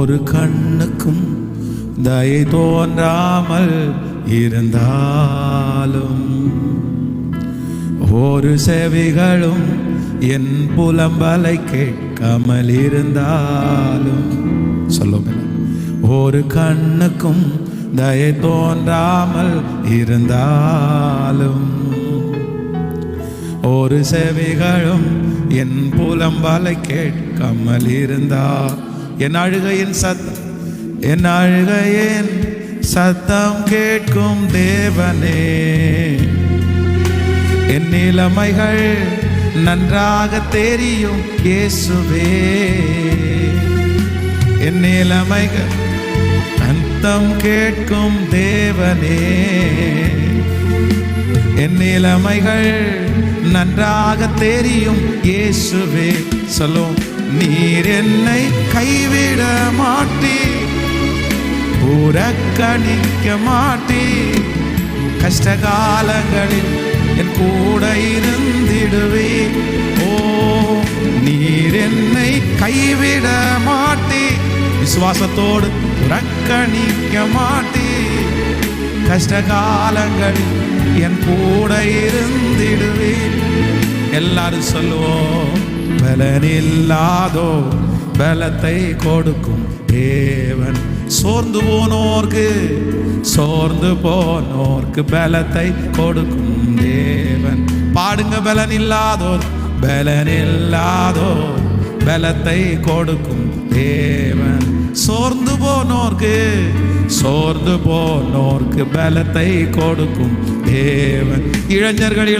ஒரு கண்ணுக்கும் தயை தோன்றாமல் இருந்தாலும், ஒரு செவிகளும் என் புலம்பலை கேட்காமல் இருந்தாலும், சொல்லுங்க, ஒரு கண்ணுக்கும் தயை தோன்றாமல் இருந்தாலும், ஒரு செவிகளும் என் புலம்பலை கேட்காமல் இருந்தால், என் அழுகையின் சத்தம் கேட்கும் தேவனே, என் நிலைமைகள் நன்றாக தெரியும் இயேசுவே, என் நிலைமைகள் சத்தம் கேட்கும் தேவனே, என் நிலைமைகள் நன்றாக தெரியும் இயேசுவே. சொல்லும், நீர் என்னை கைவிட மாட்டீர், புறக்கணிக்க மாட்டீர், கஷ்டகாலங்களில் என் கூட இருந்திடுவீர். ஓ, நீர் என்னை கைவிட மாட்டீர், விசுவாசத்தோடு புறக்கணிக்க மாட்டீர், கஷ்டகாலங்களில் என் கூட இருந்திடுவீர். எல்லாரும் சொல்லுவோம், பலனில்லாதோ பலத்தை கொடுக்கும் தேவன், சோர்ந்து போனோர்க்கு பலத்தை கொடுக்கும் தேவன். பாடுங்க, பலனில்லாதோர் பலத்தை கொடுக்கும் தேவன், சோர்ந்து போனோர்க்கு பலத்தை கொடுக்கும் தேவன். இளைஞர்கள்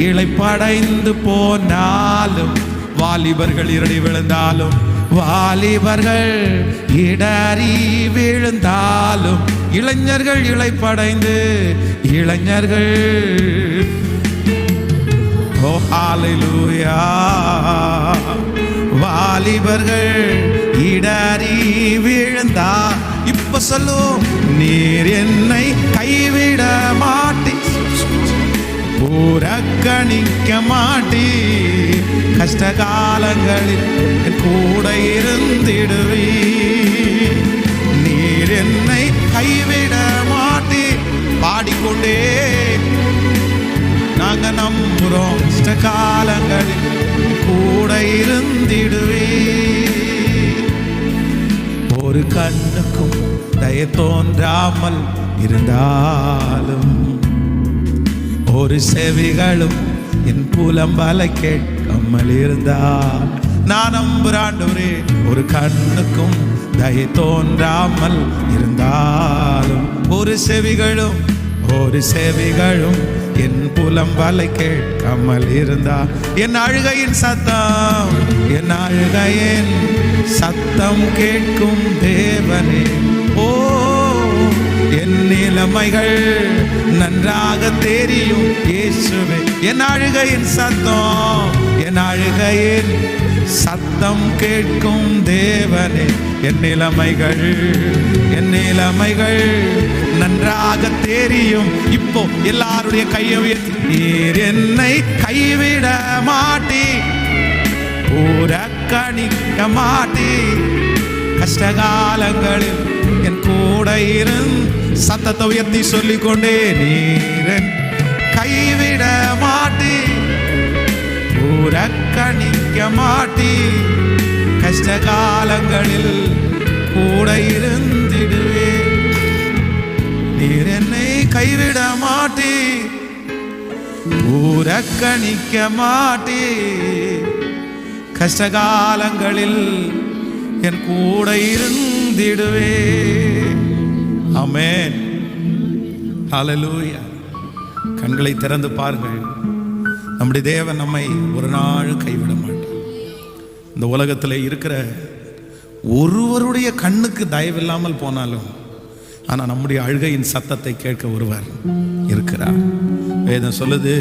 இளைப்படைந்து போனாலும், வாலிபர்கள் இடறி விழுந்தாலும், வாலிபர்கள் இடறி விழுந்தாலும், இளைஞர்கள் இளைப்படைந்து ஓ ஹல்லேலூயா, வாலிபர்கள் இடறி விழுந்தா, இப்ப சொல்லும், நீர் என்னை கைவிட மாட்டீர், புறக்கணிக்க மாட்டீர், கஷ்டகாலங்களில் என் கூட இருந்திடுவீர். நீர் என்னை கைவிட மாட்டீர். பாடிக்கொண்டே நாங்க நம்புறோம், கஷ்டகாலங்களில் கூட இருந்திடுவீர். ஒரு கண்ணுக்கும் தயை தோன்றாமல் இருந்தாலும், ஒரு செவிகளும் என் புலம்பலை கேட்காமல் இருந்தால், நான் நம்புறாண்டவரே, ஒரு கண்ணுக்கும் தயை தோன்றாமல் இருந்தாலும், ஒரு செவிகளும் என் புலம்பலை கேட்காமல் இருந்தால், என் அழுகையின் சத்தம் கேட்கும் தேவனே. ஓ, என் நிலைமைகள் நன்றாக தெரியும் இயேசுவே, என் அழுகையின் சத்தம் கேட்கும் தேவனே, என் நிலைமைகள் நன்றாக தெரியும். இப்போ எல்லாருடைய கையை உயர்த்தி, நீர் என்னை கைவிட மாட்டீர், புறக்கணிக்க மாட்டீர், கஷ்டகாலங்களில் என் கூட சத்தத்தை உயர்த்தி சொல்லிக்கொண்டே, நீர் கைவிட மாட்டீர், புறக்கணிக்க மாட்டீர், கஷ்டகாலங்களில் கூட இருந்திடுவே. நீர் என்னை கைவிட மாட்டீர், புறக்கணிக்க மாட்டீர், கஷ்டகாலங்களில் என் கூட இருந்திடுவே. ஆமென், ஹல்லேலூயா. கண்களை திறந்து பாருங்கள், நம்முடைய தேவன் நம்மை ஒரு நாள் கைவிட மாட்டார். இந்த உலகத்தில் இருக்கிற ஒருவருடைய கண்ணுக்கு தயவில்லாமல் போனாலும், ஆனால் நம்முடைய அழுகையின் சத்தத்தை கேட்க ஒருவர் இருக்கிறார். வேதம் சொல்லுது,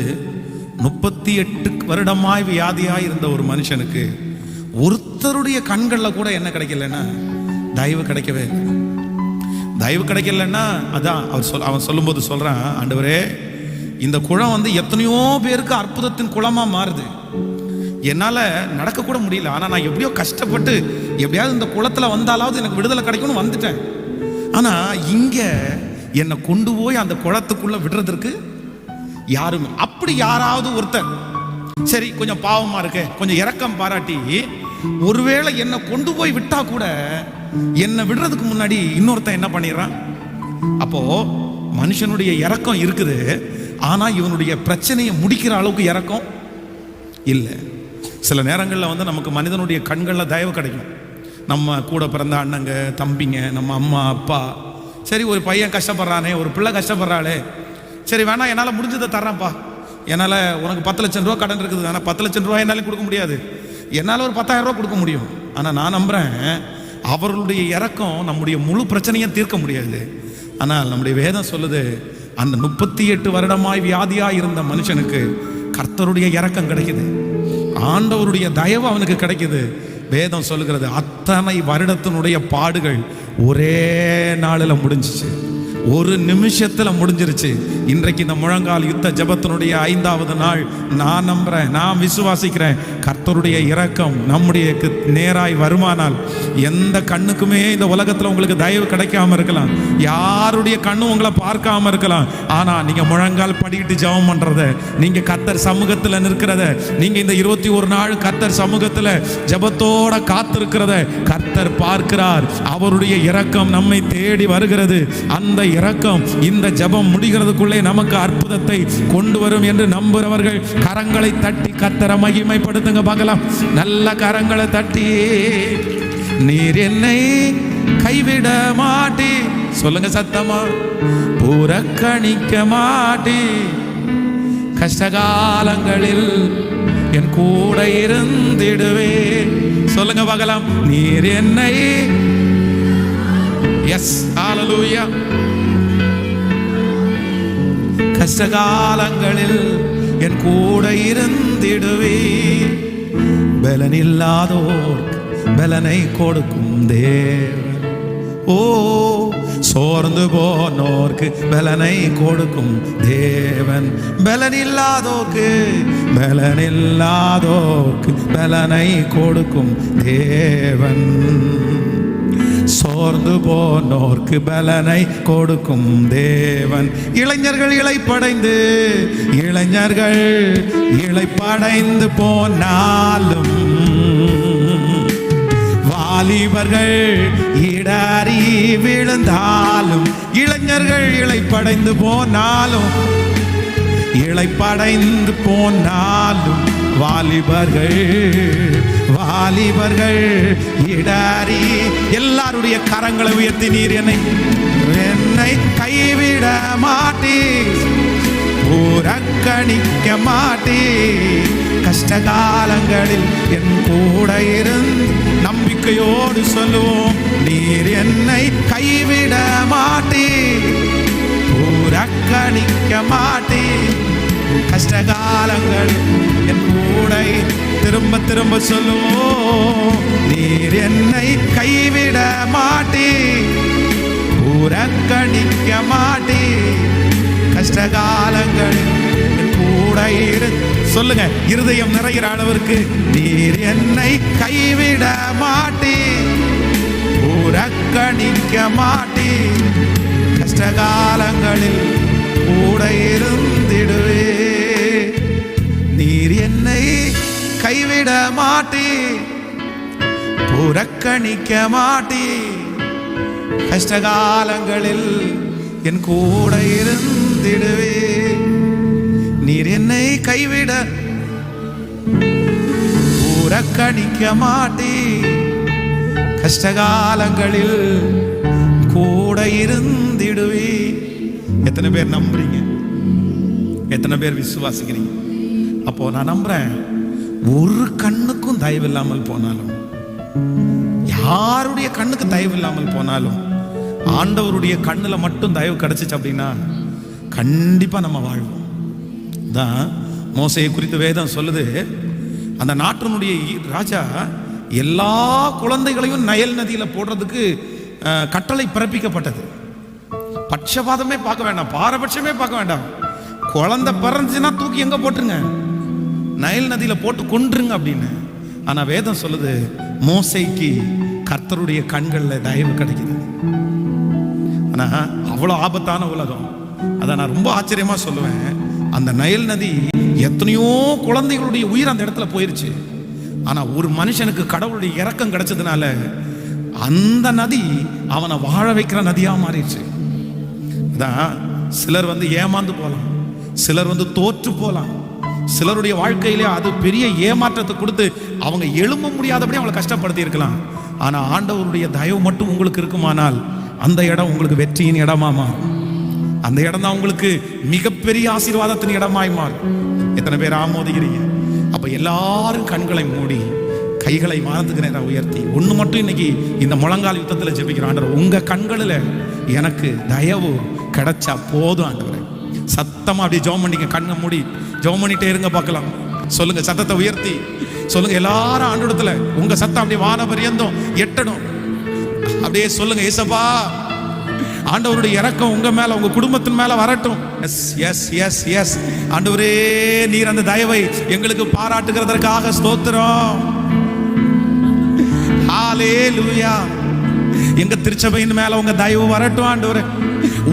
38 வருடமாய் வியாதியாய் இருந்த ஒரு மனுஷனுக்கு ஒருத்தருடைய கண்களில் கூட என்ன கிடைக்கலன்னா தயவு கிடைக்கவே இல்லை. தயவு கிடைக்கலன்னா அதான் அவன் சொல்லும்போது சொல்றான், ஆண்டவரே, இந்த குளம் எத்தனையோ பேருக்கு அற்புதத்தின் குளமா மாறுது. என்னால் நடக்கக்கூட முடியல. ஆனால் நான் எப்படியோ கஷ்டப்பட்டு எப்படியாவது இந்த குளத்தில் வந்தாலாவது எனக்கு விடுதலை கிடைக்கும்னு வந்துட்டேன். ஆனால் இங்கே என்னை கொண்டு போய் அந்த குளத்துக்குள்ளே விடுறதுக்கு யாருமே, அப்படி யாராவது ஒருத்தர் சரி கொஞ்சம் பாவமாக இருக்கு, கொஞ்சம் இரக்கம் பாராட்டி ஒருவேளை என்னை கொண்டு போய் விட்டா கூட என்னை விடுறதுக்கு முன்னாடி இன்னொருத்தன் என்ன பண்ணிடுறான். அப்போ மனுஷனுடைய இரக்கம் இருக்குது, ஆனால் இவனுடைய பிரச்சனையை முடிக்கிற அளவுக்கு இரக்கம் இல்லை. சில நேரங்களில் நமக்கு மனிதனுடைய கண்களில் தயவு கிடைக்கும். நம்ம கூட பிறந்த அண்ணங்க தம்பிங்க, நம்ம அம்மா அப்பா, சரி ஒரு பையன் கஷ்டப்படுறானே, ஒரு பிள்ளை கஷ்டப்படுறாளே, சரி வேணா என்னால் முடிஞ்சதை தர்றேன்ப்பா, என்னால் உனக்கு 10 லட்சம் ரூபா கடன் இருக்குது, ஆனால் 10 லட்சம் ரூபா என்னாலும் கொடுக்க முடியாது, என்னால் ஒரு 10,000 ரூபா கொடுக்க முடியும். ஆனால் நான் நம்புகிறேன் அவர்களுடைய இரக்கம் நம்முடைய முழு பிரச்சனையும் தீர்க்க முடியாது. ஆனால் நம்முடைய வேதம் சொல்லுது, அந்த 38 வருடமாய் வியாதியாக இருந்த மனுஷனுக்கு கர்த்தருடைய இரக்கம் கிடைக்குது, ஆண்டவருடைய தயவு அவனுக்கு கிடைக்குது. வேதம் சொல்லுகிறது அத்தனை வருடத்தினுடைய பாடுகள் ஒரே நாளில் முடிஞ்சிச்சு, ஒரு நிமிஷத்தில் முடிஞ்சிருச்சு. இன்றைக்கு இந்த முழங்கால் யுத்த ஜெபத்தினுடைய 5வது நாள். நான் நம்புறேன், நான் விசுவாசிக்கிறேன், கர்த்தருடைய இரக்கம் நம்முடைய நேராய் வருமானால் எந்த கண்ணுக்குமே இந்த உலகத்தில் உங்களுக்கு தயவு கிடைக்காம இருக்கலாம், யாருடைய கண்ணும் உங்களை பார்க்காம இருக்கலாம். ஆனால் நீங்க முழங்கால் படிக்கிட்டு ஜெபம் பண்றத, நீங்க கர்த்தர் சமூகத்தில் நிற்கிறத, நீங்க இந்த 21 நாள் கர்த்தர் சமூகத்தில் ஜெபத்தோட காத்திருக்கிறத கர்த்தர் பார்க்கிறார். அவருடைய இரக்கம் நம்மை தேடி வருகிறது. அந்த இரக்கம் இந்த ஜெபம் முடிகிறதுக்குள்ளே நமக்கு அற்புதத்தை கொண்டு வரும் என்று நம்புறவர்கள் கரங்களை தட்டி கர்த்தரை மகிமைப்படுத்துங்க பார்க்கலாம். நல்ல கரங்களை தட்டி, நீர் என்னை கைவிட மாட்டி, சொல்லுங்க சத்தமா, புறக்கணிக்க மாட்டி, கஷ்டகாலங்களில் என் கூட இருந்திடுவே, சொல்லுங்க பார்க்கலாம். நீர் என்னை, எஸ் ஹல்லேலூயா, கஷ்டகாலங்களில் என் கூட இருந்திடுவே, பலனில்லாதோர்க்கு பலனை கொடுக்கும் தேவன், ஓ சோர்ந்து போனோர்க்கு பலனை கொடுக்கும் தேவன், பலனில்லாதோர்க்கு பலனை கொடுக்கும் தேவன், சோர்ந்து போனோர்க்கு பலனை கொடுக்கும் தேவன். இளைஞர்கள் இளைப்படைந்து போனாலும், வாலிபர்கள் இடறி விழுந்தாலும், இளைஞர்கள் இளைப்படைந்து போனாலும், வாலிபர்கள் இடறி, எல்லாருடைய கரங்களை உயர்த்தி, நீர் என்னை கைவிட மாட்டி, புறக்கணிக்க மாட்டி, கஷ்டகாலங்களில் என் கூட இருந்து, நம்பிக்கையோடு சொல்லுவோம், நீர் என்னை கைவிட மாட்டி, புறக்கணிக்க மாட்டி, கஷ்டகாலங்கள் என் கூட, திரும்ப சொல்லுவோம், நீர் என்னை கைவிட மாட்டி, புறக்கணிக்க மாட்டி, கஷ்டகாலங்கள் என் கூட சொல்லுங்க, இருதயம் நிறைகிற அளவிற்கு, நீர் என்னை கைவிட மாட்டி, புறக்கணிக்க மாட்டி, கஷ்டகாலங்களில் கூட இருந்திடுவே, நீர் என்னை கைவிட மாட்டி, புறக்கணிக்க மாட்டி, கஷ்டகாலங்களில் என் கூட இருந்திடுவே, நீர் என்னை கைவிட புறக்கணிக்க மாட்டி, கஷ்டகாலங்களில் கூட இருந்திடுவே. எத்தனை பேர் நம்புறீங்க? எத்தனை பேர் விசுவாசிக்கிறீங்க? அப்போ நான் நம்புறேன், ஒரு கண்ணுக்கும் தயவு இல்லாமல் போனாலும், யாருடைய கண்ணுக்கு தயவு இல்லாமல் போனாலும், ஆண்டவருடைய கண்ணில் மட்டும் தயவு கிடைச்சிச்சு அப்படின்னா கண்டிப்பா நம்ம வாழ்வோம். தான் மோசையை குறித்து வேதம் சொல்லுது, அந்த நாட்டினுடைய ராஜா எல்லா குழந்தைகளையும் நயல் நதியில போடுறதுக்கு கட்டளை பிறப்பிக்கப்பட்டது. பட்சபாதமே பார்க்க வேண்டாம், பாரபட்சமே பார்க்க வேண்டாம், குழந்தை பிறந்துச்சுன்னா தூக்கி எங்க போட்டுருங்க, நைல் நதியில போட்டு கொன்றுங்க அப்படின்னு. ஆனா வேதம் சொல்லுது மோசேக்கு கர்த்தருடைய கண்களில் தயவு கிடைக்குது. ஆனா அவ்வளோ ஆபத்தான உலகம். அதை நான் ரொம்ப ஆச்சரியமா சொல்லுவேன். அந்த நைல் நதி எத்தனையோ குழந்தைகளுடைய உயிர் அந்த இடத்துல போயிருச்சு. ஆனா ஒரு மனுஷனுக்கு கடவுளுடைய இரக்கம் கிடைச்சதுனால அந்த நதி அவனை வாழ வைக்கிற நதியா மாறிடுச்சு. அதான் சிலர் ஏமாந்து போலாம், சிலர் தோற்று போலாம், சிலருடைய வாழ்க்கையிலே அது பெரிய ஏமாற்றத்தை கொடுத்து அவங்க எழும்ப முடியாதபடி அவங்களை கஷ்டப்படுத்தி இருக்கலாம். ஆனா ஆண்டவருடைய தயவு மட்டும் உங்களுக்கு இருக்குமானால் அந்த இடம் உங்களுக்கு வெற்றியின் இடமா மாறும். அந்த இடம் தான் உங்களுக்கு மிகப்பெரிய ஆசீர்வாதத்தின் இடமாய் மாறும். எத்தனை பேர் ஆமோதிக்கிறீங்க? அப்ப எல்லாரும் கண்களை மூடி கைகளை வானத்துக்கு நேரம் உயர்த்தி ஒண்ணு மட்டும் இன்னைக்கு இந்த முழங்கால் யுத்தத்தில் ஜெபிக்கிறோம். ஆண்டவர், உங்க கண்களில் எனக்கு தயவு கிடைச்சா போதும் ஆண்டவரே. சத்தமா அப்படியே ஜெபம் பண்ணிக்க, கண்ணை மூடி ஜெபம் பண்ணிட்டே இருங்க பார்க்கலாம். சொல்லுங்க, சத்தத்தை உயர்த்தி சொல்லுங்க. எல்லாரும் ஆண்டவரத்துல உங்க சத்தம் அப்படியே வான பரியந்தம் எட்டணும். அப்படியே சொல்லுங்க, ஏசப்பா ஆண்டவருடைய இரக்கம் உங்க மேல உங்க குடும்பத்தின் மேல வரட்டும். எஸ் எஸ் எஸ் எஸ் ஆண்டவரே, நீர் அந்த தயவை எங்களுக்கு பாராட்டுகிறதற்காக ஸ்தோத்திரம். ஹல்லேலூயா. எங்க திருச்சபையின் மேல உங்க தயவு வரட்டும் ஆண்டவரே.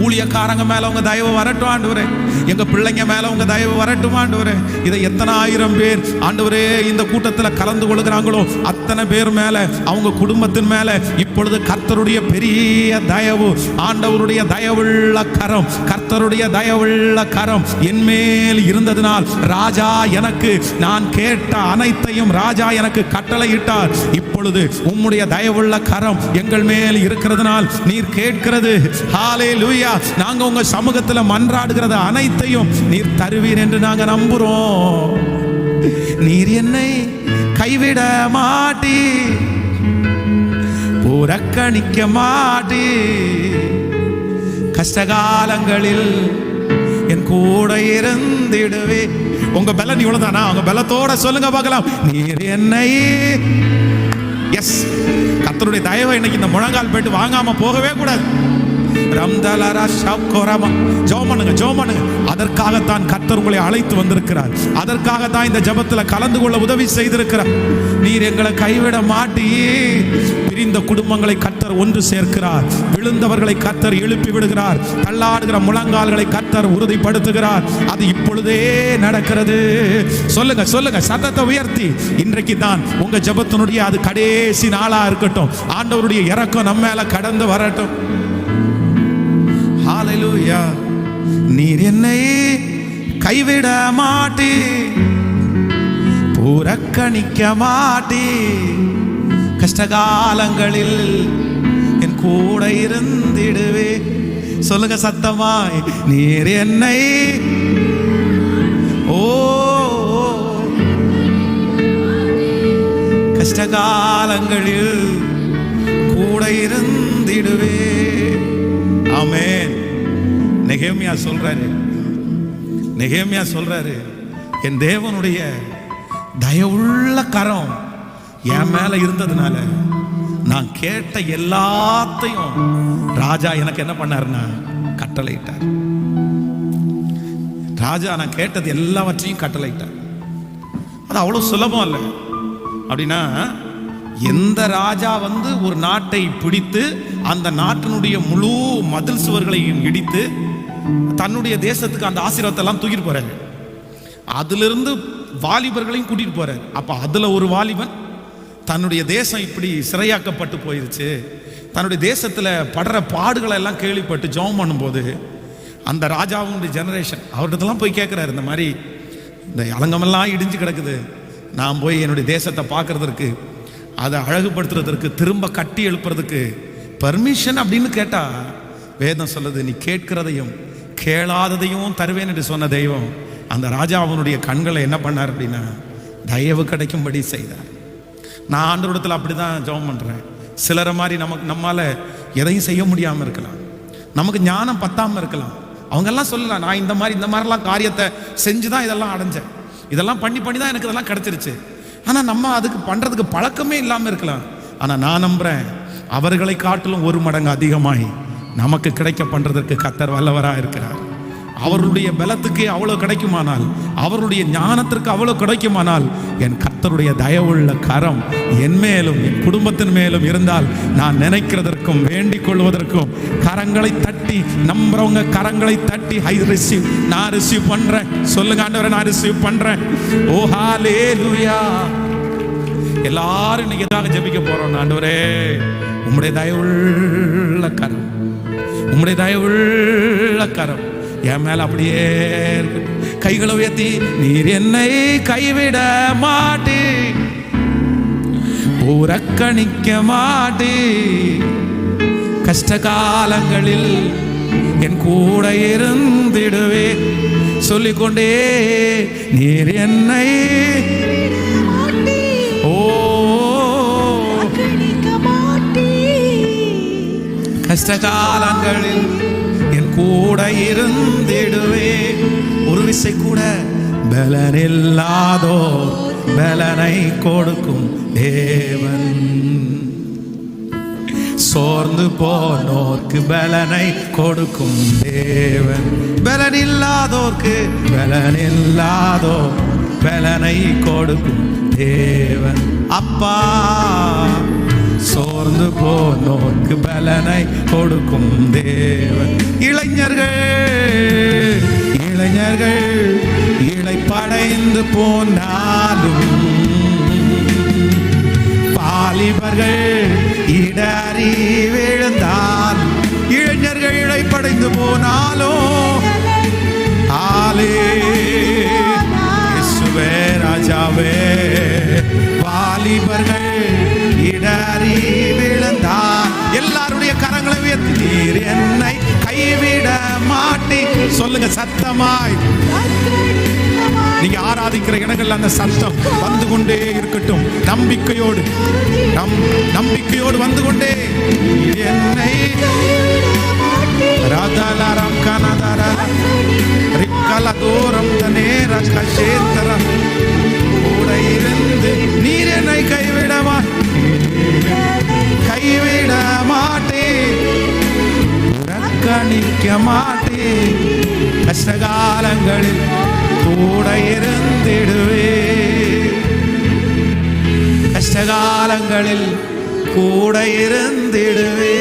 ஊழியக்காரங்க மேல உங்க தயவு வரட்டும் ஆண்டவரே. எங்க பிள்ளைங்க மேல உங்க தயவு வரட்டும் ஆண்டவரே. இதை எத்தனை ஆயிரம் பேர் ஆண்டவரே இந்த கூட்டத்தில் கலந்து கொள்கிறாங்களோ அத்தனை பேர் மேல அவங்க குடும்பத்தின் மேல இப்பொழுது கர்த்தருடைய பெரிய தயவு, ஆண்டவருடைய தயவுள்ள கரம், கர்த்தருடைய தயவுள்ள கரம் என் மேல் இருந்ததினால் ராஜா எனக்கு நான் கேட்ட அனைத்தையும் ராஜா எனக்கு கட்டளையிட்டார். இப்பொழுது உம்முடைய தயவுள்ள கரம் எங்கள் மேல் இருக்கிறதுனால் நீர் கேட்கிறது ஹல்லேலூயா, நாங்க உங்க சமூகத்துல மன்றாடுகிறது அனைத்தையும் நீர் தருவீர் என்று நாங்க நம்புறோம். நீர் என்னை கைவிட மாட்டி, புறக்கணிக்க மாட்டி, கஷ்டகாலங்களில் என் கூட இருந்திடுவே. உங்க பலன் இவ்வளவுதானா? உங்க பலத்தோட சொல்லுங்க பார்க்கலாம். நீர் என்னை, எஸ், கர்த்தருடைய தயவை இன்னைக்கு இந்த முழங்கால் போயிட்டு வாங்காம போகவே கூடாது. அதற்காகத்தான் கர்த்தர் உங்களை அழைத்து வந்திருக்கிறார். அதற்காகத்தான் இந்த ஜெபத்தில் கலந்து கொள்ள உதவி செய்திருக்கிறார். நீர் எங்களை கைவிட மாட்டி, பிரிந்த குடும்பங்களை கர்த்தர் ஒன்று சேர்க்கிறார், விழுந்தவர்களை கர்த்தர் எழுப்பி விடுகிறார், தள்ளாடுகிற முழங்கால்களை கர்த்தர் உறுதிப்படுத்துகிறார். அது இப்பொழுதே நடக்கிறது. சொல்லுங்க சொல்லுங்க, சத்தத்தை உயர்த்தி. இன்றைக்கு தான் உங்க ஜெபத்தினுடைய அது கடைசி நாளா இருக்கட்டும். ஆண்டவருடைய இரக்கம் நம்ம மேல கடந்து வரட்டும். ஹல்லேலூயா. நீர் என்னை கைவிட மாட்டி, புறக்கணிக்க மாட்டி, கஷ்டகாலங்களில் என் கூட இருந்திடுவே. சொல்லுங்க சத்தமாய், நீர் என்னை, ஓ கஷ்டகாலங்களில் கூட இருந்திடுவே. ஆமென். நெகேமியா சொல்றாரு, என் தேவனுடைய தயவுள்ள கரம் என் மேல இருந்ததுனால நான் கேட்ட எல்லாத்தையும் ராஜா எனக்கு என்ன பண்ணாருன்னா கட்டளையிட்டார். ராஜா நான் கேட்டது எல்லாவற்றையும் கட்டளையிட்டார். அது அவ்வளவு சுலபம் அல்ல. அப்படின்னா எந்த ராஜா ஒரு நாட்டை பிடித்து அந்த நாட்டினுடைய முழு மதில் சுவர்களையும் இடித்து தன்னுடைய தேசத்துக்கு அந்த ஆசீர்வாதத்தை எல்லாம் தூக்கிட்டு போறாரு. அதிலிருந்து வாலிபர்களையும் கூட்டிட்டு போறாரு. அப்ப அதுல ஒரு வாலிபன் தன்னுடைய தேசம் இப்படி சிறையாக்கப்பட்டு போயிருச்சு, தன்னுடைய தேசத்துல படுற பாடுகளை எல்லாம் கேள்விப்பட்டு ஜெபம் பண்ணும்போது அந்த ராஜாவுடைய ஜெனரேஷன் அவர்கிட்டலாம் போய் கேட்கிறாரு, இந்த மாதிரி இந்த அலங்கமெல்லாம் இடிஞ்சு கிடக்குது, நான் போய் என்னுடைய தேசத்தை பார்க்கறதுக்கு, அதை அழகுபடுத்துறதற்கு, திரும்ப கட்டி எழுப்புறதுக்கு பர்மிஷன் அப்படின்னு கேட்டா வேதம் சொல்லுது, நீ கேட்கிறதையும் கேளாததையும் தருவேன் என்று சொன்ன தெய்வம் அந்த ராஜா அவனுடைய கண்களை என்ன பண்ணார் அப்படின்னா தயவு கிடைக்கும்படி செய்தார். நான் ஆண்டவரிடத்தில் அப்படிதான் ஜெபம் பண்றேன். சிலரை மாதிரி நம்மால எதையும் செய்ய முடியாம இருக்கலாம், நமக்கு ஞானம் பத்தாம இருக்கலாம். அவங்க எல்லாம் சொல்லலாம், நான் இந்த மாதிரிலாம் காரியத்தை செஞ்சுதான் இதெல்லாம் அடைஞ்சேன், இதெல்லாம் பண்ணி தான் எனக்கு இதெல்லாம் கிடைச்சிருச்சு. ஆனா நம்ம அதுக்கு பண்றதுக்கு பழக்கமே இல்லாம இருக்கலாம். ஆனா நான் நம்புறேன், அவர்களை காட்டிலும் ஒரு மடங்கு அதிகமாய் நமக்கு கிடைக்க பண்றதற்கு கர்த்தர் வல்லவராக இருக்கிறார். அவருடைய பலத்துக்கு அவ்வளோ கிடைக்குமானால், அவருடைய ஞானத்திற்கு அவ்வளோ கிடைக்குமானால், என் கர்த்தருடைய தயவுள்ள கரம் என் மேலும் என் குடும்பத்தின் மேலும் இருந்தால் நான் நினைக்கிறதற்கும் வேண்டிக் கொள்வதற்கும் கரங்களை தட்டி நம்புறவங்க கரங்களை தட்டி ஐ ரிசீவ், நான் ரிசீவ் பண்றேன் சொல்லுங்க. ஆண்டவரே நான் ரிசீவ் பண்றேன். ஓ ஹalleluya. எல்லாரும் இன்னைக்கு எதாக ஜெபிக்க போறோம். ஆண்டவரே உம்முடைய தயவுள்ள கரம், உம்முடைய தயவுள்ள கரம் என் மேல அப்படியே இருக்கு. கைகளை உயர்த்தி நீர் என்னை கைவிட மாட்டே, புறக்கணிக்க மாட்டே, கஷ்ட காலங்களில் என் கூட இருந்திடுவே சொல்லிக்கொண்டே நீர் என்னை கஷ்ட காலங்களில் என் கூட இருந்திடுவே. ஒரு விசை கூட பலனில்லாதோ பலனை கொடுக்கும் தேவன், சோர்ந்து போனோர்க்கு பலனை கொடுக்கும் தேவன், பலனில்லாதோர்க்கு பலனில்லாதோ பலனை கொடுக்கும் தேவன். அப்பா சோர்ந்து போனோர்க்கு பலனை கொடுக்கும் தேவன். இளைஞர்கள் இளைஞர்கள் இளைப்படைந்து போனாலும், வாலிபர்கள் இடறி விழுந்தால், இளைஞர்கள் இளைப்படைந்து போனாலும் இயேசுவே ராஜாவே, வாலிபர்கள் இடறி விழுந்தால் எல்லாருடைய கரங்களை உயர்த்தி நீர் என்னை கைவிட மாட்டே சொல்லுங்க சத்தமாய். நீங்க ஆராதிக்கிற இடங்கள்ல அந்த சத்தம் வந்து கொண்டே இருக்கட்டும். நம்பிக்கையோடு நம்பிக்கையோடு வந்து கொண்டே என்னை ராதாலாரம் கனதாரா ரிக்கல தூரம் தனேர கஷேத்திர கூட இருந்து நீர் என்னை கைவிடவா கைவிட மாட்டே, புறக்கணிக்க மாட்டே, கஷ்டகாலங்களில் கூட இருந்திடுவே, கஷ்டகாலங்களில் கூட இருந்திடுவே,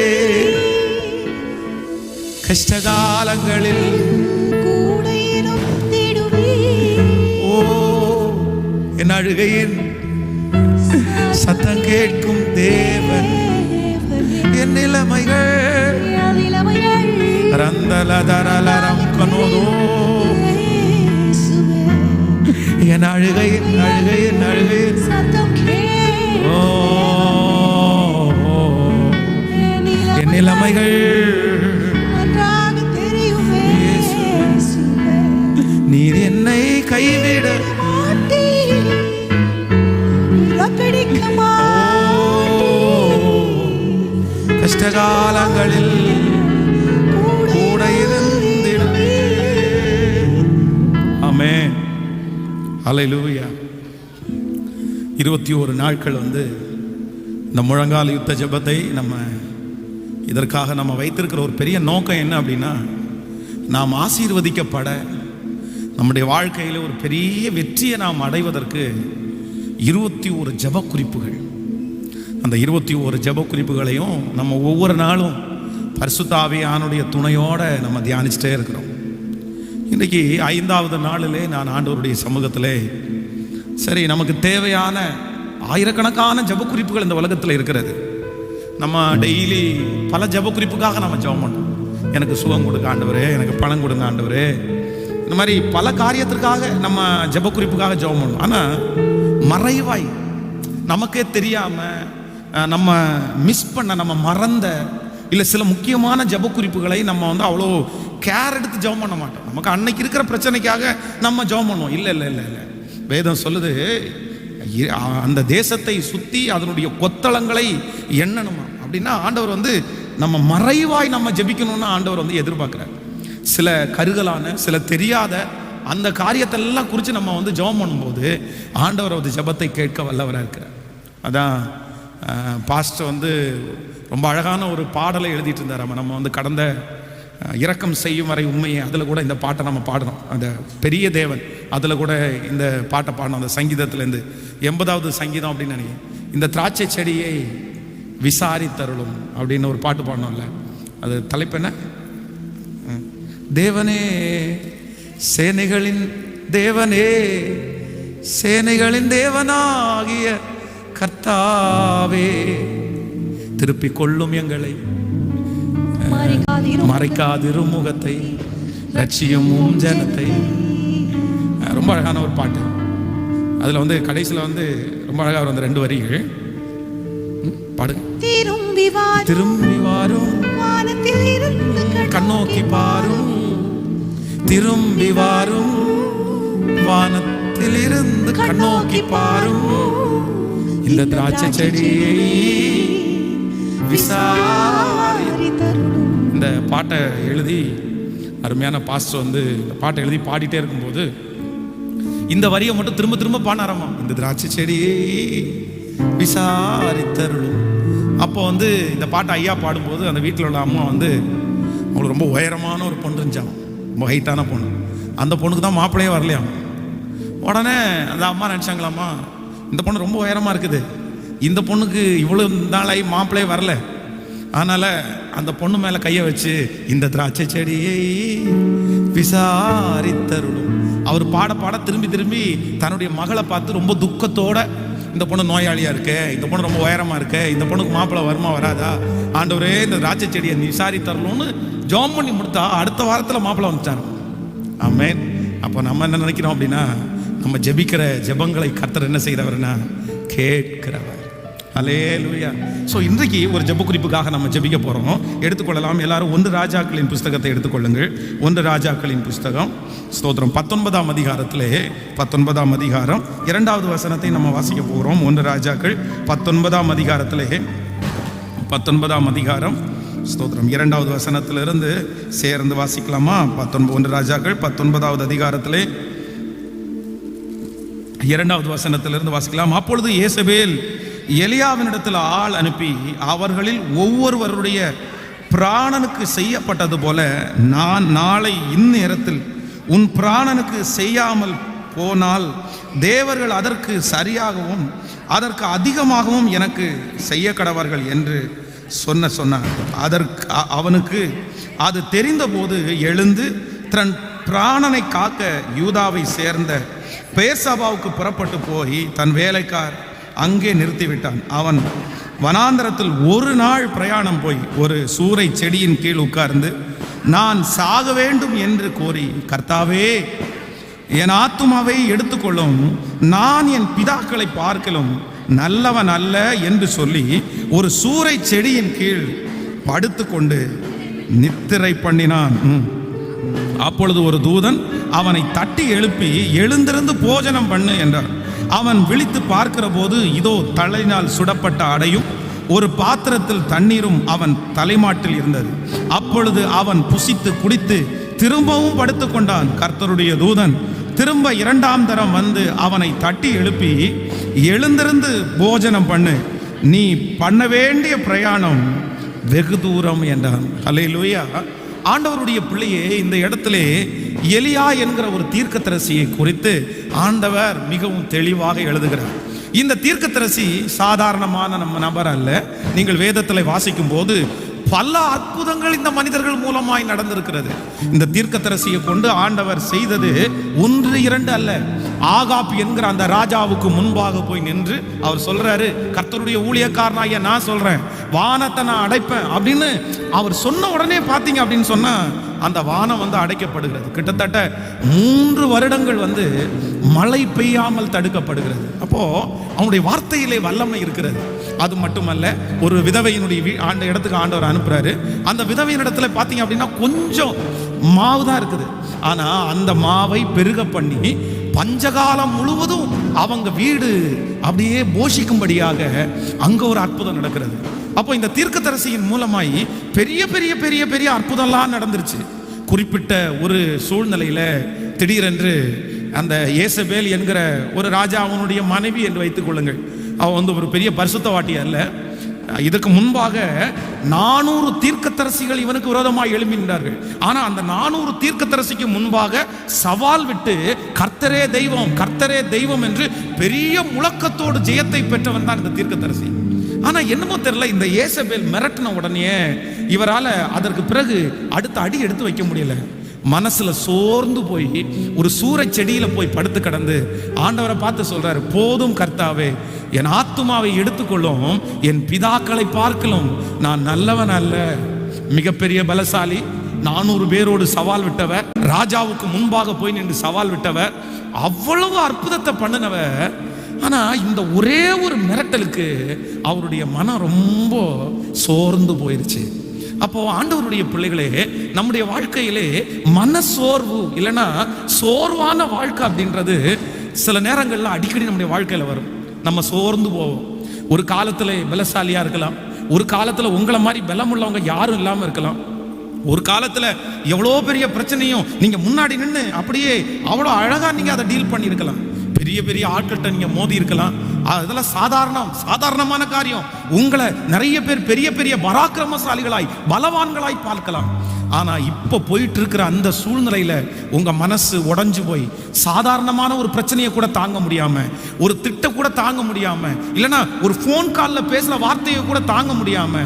கஷ்டகாலங்களில் கூட இருந்திடுவே. ஓ என் அழுகையின் சத்தம் கேட்கும் தேவன், என் நிலைமைகள் ரந்தலதரலரம் கனோதோ, என் அழுகையின் அழுகையின் அழுகையின் சத்தம் ஓ என் நிலைமைகள் நீர் என்னை கைவிட கஷ்டகாலங்களில் கூட இருந்திடுவே. ஆமென் ஹல்லேலூயா. 21 நாட்கள் இந்த முழங்கால் யுத்த ஜெபத்தை இதற்காக நம்ம வைத்திருக்கிற ஒரு பெரிய நோக்கம் என்ன அப்படின்னா, நாம் ஆசீர்வதிக்கப்பட, நம்முடைய வாழ்க்கையில் ஒரு பெரிய வெற்றியை நாம் அடைவதற்கு 21 ஜெப குறிப்புகள். அந்த 21 ஜெப குறிப்புகளையும் நம்ம ஒவ்வொரு நாளும் பரிசுத்த ஆவியானுடைய துணையோடு நம்ம தியானிச்சுட்டே இருக்கிறோம். இன்றைக்கி 5வது நாளிலே நான் ஆண்டவருடைய சமூகத்திலே சரி நமக்கு தேவையான ஆயிரக்கணக்கான ஜெப குறிப்புகள் இந்த உலகத்தில் இருக்கிறது. நம்ம டெய்லி பல ஜெப குறிப்புக்காக நம்ம ஜெபம் பண்ணோம். எனக்கு சுகம் கொடுங்க ஆண்டவரே, எனக்கு பணம் கொடுங்க ஆண்டவரே, இந்த மாதிரி பல காரியத்திற்காக நம்ம ஜெப குறிப்புக்காக ஜெபம் பண்ணோம். ஆனால் மறைவாய் நமக்கே தெரியாமல் நம்ம மிஸ் பண்ண, நம்ம மறந்த இல்லை சில முக்கியமான ஜெப குறிப்புகளை நம்ம அவ்வளோ கேர் எடுத்து ஜெபம் பண்ண மாட்டோம். நமக்கு அன்னைக்கு இருக்கிற பிரச்சனைக்காக நம்ம ஜெபம் பண்ணுவோம். இல்லை இல்லை இல்லை இல்லை, வேதம் சொல்லுது அந்த தேசத்தை சுற்றி அதனுடைய கொத்தளங்களை எண்ணணுமா. அப்படின்னா ஆண்டவர் நம்ம மறைவாய் நம்ம ஜெபிக்கணும்னு ஆண்டவர் எதிர்பார்க்குறார். சில கருகலான சில தெரியாத அந்த காரியத்தெல்லாம் குறித்து நம்ம ஜெபம் பண்ணும்போது ஆண்டவர் ஜெபத்தை கேட்க வல்லவராக இருக்கிறார். அதான் பாஸ்டர் ரொம்ப அழகான ஒரு பாடலை எழுதிட்டு இருந்தார். நம்ம கடந்த இரக்கம் செய்யும் வரை உண்மையை, அதில் கூட இந்த பாட்டை நம்ம பாடணும். அந்த பெரிய தேவன் அதில் கூட இந்த பாட்டை பாடணும். அந்த சங்கீதத்துலேருந்து 80வது சங்கீதம் அப்படின்னு நினைக்கிறேன். இந்த திராட்சை செடியை விசாரித்தருளும் அப்படின்னு ஒரு பாட்டு பாடணும்ல, அது தலைப்பு என்ன? தேவனே சேனைகளின் தேவனே, சேனைகளின் தேவனாகிய கர்த்தாவே, திருப்பிக் கொள்ளும் எங்களை, மறைக்காதிரும் முகத்தை, ரட்சியும் ஜனத்தை. ரொம்ப அழகான ஒரு பாட்டு. அதுல வந்து கடைசியில் வந்து ரொம்ப அழகா வரும் அந்த 2 வரிகள். பாடுங்க. திரும்பி வாரும் கண்ணோக்கி பாரும், திரும்பி வாரும் வானத்தில் இருந்து கண்ணோக்கி பாரும், இந்த திராட்சை செடியை இந்த பாட்டை எழுதி அருமையான பாஸ்டர் வந்து இந்த பாட்டை எழுதி பாடிட்டே இருக்கும்போது இந்த வரியை மட்டும் திரும்ப திரும்ப பாடினாராமா. இந்த திராட்சை செடியை விசாரித்தருளும். அப்போ வந்து இந்த பாட்டை ஐயா பாடும்போது அந்த வீட்டில் உள்ள அம்மா வந்து அவங்களுக்கு ரொம்ப உயரமான ஒரு பொண்ணு இருந்துச்சாம், ரொம்ப ஹைட்டான பொண்ணு. அந்த பொண்ணுக்கு தான் மாப்பிள்ளையே வரலையாம். உடனே அந்த அம்மா நினச்சாங்களாம்மா, இந்த பொண்ணு ரொம்ப உயரமாக இருக்குது, இந்த பொண்ணுக்கு இவ்வளோ நாளாகி மாப்பிள்ளையே வரல, அதனால் அந்த பொண்ணு மேலே கையை வச்சு இந்த திராட்சை செடியை விசாரித்தருளும். அவர் பாட பாட திரும்பி திரும்பி தன்னுடைய மகளை பார்த்து ரொம்ப துக்கத்தோட, இந்த பொண்ணு நோயாளியாக இருக்கு, இந்த பொண்ணு ரொம்ப உயரமாக இருக்கு, இந்த பொண்ணுக்கு மாப்பிள்ளை வருமா வராதா, ஆண்டவரே இந்த திராட்சை செடியை விசாரித்தரலும்னு ஜோம் பண்ணி முடித்தா அடுத்த வாரத்தில் மாப்பிள்ளை வந்துட்டாங்க. ஆமென். அப்போ நம்ம என்ன நினைக்கிறோம் அப்படின்னா, நம்ம ஜெபிக்கிற ஜெபங்களை கர்த்தர் என்ன செய்கிறவர்னா கேட்கிறவர். அல்லேலூயா. ஸோ இன்றைக்கு ஒரு ஜெப குறிப்புக்காக நம்ம ஜெபிக்க போகிறோம். எடுத்துக்கொள்ளலாம். எல்லாரும் 1 ராஜாக்களின் புஸ்தகத்தை எடுத்துக்கொள்ளுங்கள். 1 ராஜாக்களின் புஸ்தகம், ஸ்தோத்திரம், 19ஆம் அதிகாரத்திலே 19ஆம் அதிகாரம் 2வது வசனத்தை நம்ம வாசிக்க போகிறோம். 1 ராஜாக்கள் 19ஆம் அதிகாரத்திலே 19ஆம் அதிகாரம், ஸ்தோத்திரம், 2வது வசனத்திலிருந்து சேர்ந்து வாசிக்கலாமா? 1 ராஜாக்கள் 19வது அதிகாரத்திலே 2வது வசனத்திலிருந்து வாசிக்கலாம். அப்பொழுது யேசபேல் எலியாவினிடத்தில் ஆள் அனுப்பி, அவர்களில் ஒவ்வொருவருடைய பிராணனுக்கு செய்யப்பட்டது போல நான் நாளை இந்நேரத்தில் உன் பிராணனுக்கு செய்யாமல் போனால் தேவர்கள் அதற்கு சரியாகவும் அதற்கு அதிகமாகவும் எனக்கு செய்ய கடவர்கள் என்று சொன்னார். அதற்கு அவனுக்கு அது தெரிந்தபோது எழுந்து தன் பிராணனை காக்க யூதாவை சேர்ந்த பேர்சபாவுக்கு புறப்பட்டு போய் தன் வேலைக்கார் அங்கே நிறுத்திவிட்டான். அவன் வனாந்தரத்தில் 1 நாள் பிரயாணம் போய் ஒரு சூரை செடியின் கீழ் உட்கார்ந்து நான் சாக வேண்டும் என்று கோரி, கர்த்தாவே என் ஆத்துமாவை எடுத்துக்கொள்ளும், நான் என் பிதாக்களை பார்க்கலும் நல்லவன் அல்ல என்று சொல்லி ஒரு சூரை செடியின் கீழ் படுத்து கொண்டு நித்திரை பண்ணினான். அப்பொழுது ஒரு தூதன் அவனை தட்டி எழுப்பி, எழுந்திருந்து போஜனம் பண்ணு என்றார். அவன் விழித்து பார்க்கிற போது இதோ தலையினால் சுடப்பட்ட அடையும் ஒரு பாத்திரத்தில் தண்ணீரும் அவன் தலைமாட்டில் இருந்தது. அப்பொழுது அவன் புசித்து குடித்து திரும்பவும் படுத்து கொண்டான். கர்த்தருடைய தூதன் திரும்ப 2ஆம் தரம் வந்து அவனை தட்டி எழுப்பி, எழுந்திருந்து போஜனம் பண்ணு, நீ பண்ண வேண்டிய பிரயாணம் வெகு தூரம் என்றான். அல்லேலூயா. ஆண்டவருடைய பிள்ளையே, இந்த இடத்துல எலியா என்கிற ஒரு தீர்க்கதரிசியை குறித்து ஆண்டவர் மிகவும் தெளிவாக எழுதுகிறார். இந்த தீர்க்கதரிசி சாதாரணமான நம்ம நபர் அல்ல. நீங்கள் வேதத்தில் வாசிக்கும் போது பல அற்புதங்கள் இந்த மனிதர்கள் மூலமாய் நடந்திருக்கிறது. இந்த தீர்க்கதரிசியை கொண்டு ஆண்டவர் செய்தது 1, 2 அல்ல. ஆகாப் என்கிற அந்த ராஜாவுக்கு முன்பாக போய் நின்று அவர் சொல்றாரு, கர்த்தருடைய ஊழியக்காரனாகிய நான் சொல்றேன், வானத்தை நான் அடைப்பேன் அப்படின்னு அவர் சொன்ன உடனே பார்த்தீங்க அப்படின்னு சொன்னா அந்த வானம் வந்து அடைக்கப்படுகிறது. கிட்டத்தட்ட 3 வருடங்கள் வந்து மழை பெய்யாமல் தடுக்கப்படுகிறது. அப்போ அவனுடைய வார்த்தையிலே வல்லமை இருக்கிறது. அது மட்டுமல்ல, ஒரு விதவையினுடைய அந்த இடத்துக்கு ஆண்டவர் அனுப்புறாரு. அந்த விதவையின் இடத்துல பார்த்தீங்க அப்படின்னா கொஞ்சம் மாவு தான் இருக்குது. ஆனா அந்த மாவை பெருக பண்ணி பஞ்சகாலம் முழுவதும் அவங்க வீடு அப்படியே போஷிக்கும்படியாக அங்க ஒரு அற்புதம் நடக்கிறது. அப்போ இந்த தீர்க்கதரிசியின் மூலமாய் பெரிய பெரிய பெரிய பெரிய அற்புதம்லாம் நடந்துருச்சு. குறிப்பிட்ட ஒரு சூழ்நிலையில திடீரென்று அந்த யேசபேல் என்கிற ஒரு ராஜா, அவனுடைய மனைவி என்று வைத்துக் கொள்ளுங்கள், அவன் வந்து ஒரு பெரிய பரிசுத்தவாட்டி அல்ல. இதற்கு முன்பாக 400 தீர்க்கதரிசிகள் இவனுக்கு விரோதமாக எழும்பினார்கள். ஆனா அந்த 400 தீர்க்கதரிசிக்கு முன்பாக சவால் விட்டு கர்த்தரே தெய்வம், கர்த்தரே தெய்வம் என்று பெரிய முழக்கத்தோடு ஜெயத்தை பெற்றவன் தான் இந்த தீர்க்கதரிசி. ஆனா என்னமோ தெரியல, இந்த ஏசபேல் மிரட்டின உடனே இவரால் அதற்கு பிறகு அடுத்த அடி எடுத்து வைக்க முடியல. மனசுல சோர்ந்து போய் ஒரு சூறை செடியில போய் படுத்து கிடந்து ஆண்டவரை பார்த்து சொல்றாரு, போதும் கர்த்தாவே, என் ஆத்துமாவை எடுத்துக்கொள்ளும், என் பிதாக்களை பார்க்கலாம் நான் நல்லவன் அல்ல. மிகப்பெரிய பலசாலி, 400 பேரோடு சவால் விட்டவர், ராஜாவுக்கு முன்பாக போய் நின்று சவால் விட்டவர், அவ்வளவு அற்புதத்தை பண்ணினவர். ஆனா இந்த ஒரே ஒரு மிரட்டலுக்கு அவருடைய மனம் ரொம்ப சோர்ந்து போயிருச்சு. அப்போ ஆண்டவருடைய பிள்ளைகளே, நம்முடைய வாழ்க்கையிலே மன சோர்வு இல்லைன்னா சோர்வான வாழ்க்கை அப்படின்றது சில நேரங்கள்ல அடிக்கடி நம்முடைய வாழ்க்கையில வரும். நம்ம சோர்ந்து போவோம். ஒரு காலத்துல பலசாலியா இருக்கலாம், ஒரு காலத்துல உங்களை மாதிரி பலம் உள்ளவங்க யாரும் இல்லாம இருக்கலாம், ஒரு காலத்துல எவ்வளோ பெரிய பிரச்சனையும் நீங்க முன்னாடி நின்று அப்படியே அவ்வளோ அழகா நீங்க அதை டீல் பண்ணியிருக்கலாம். பெரிய பெரிய ஆட்கள்கிட்ட நீங்க மோதி இருக்கலாம். அதெல்லாம் சாதாரணமான காரியம். உங்களை நிறைய பேர் பெரிய பெரிய பராக்கிரமசாலிகளாய் பலவான்களாய் பார்க்கலாம். ஆனா இப்ப போயிட்டு இருக்கிற அந்த சூழ்நிலையில உங்க மனசு உடைஞ்சு போய் சாதாரணமான ஒரு பிரச்சனையை கூட தாங்க முடியாம, ஒரு திட்ட கூட தாங்க முடியாம, இல்லைன்னா ஒரு போன் கால்ல பேசுற வார்த்தையை கூட தாங்க முடியாம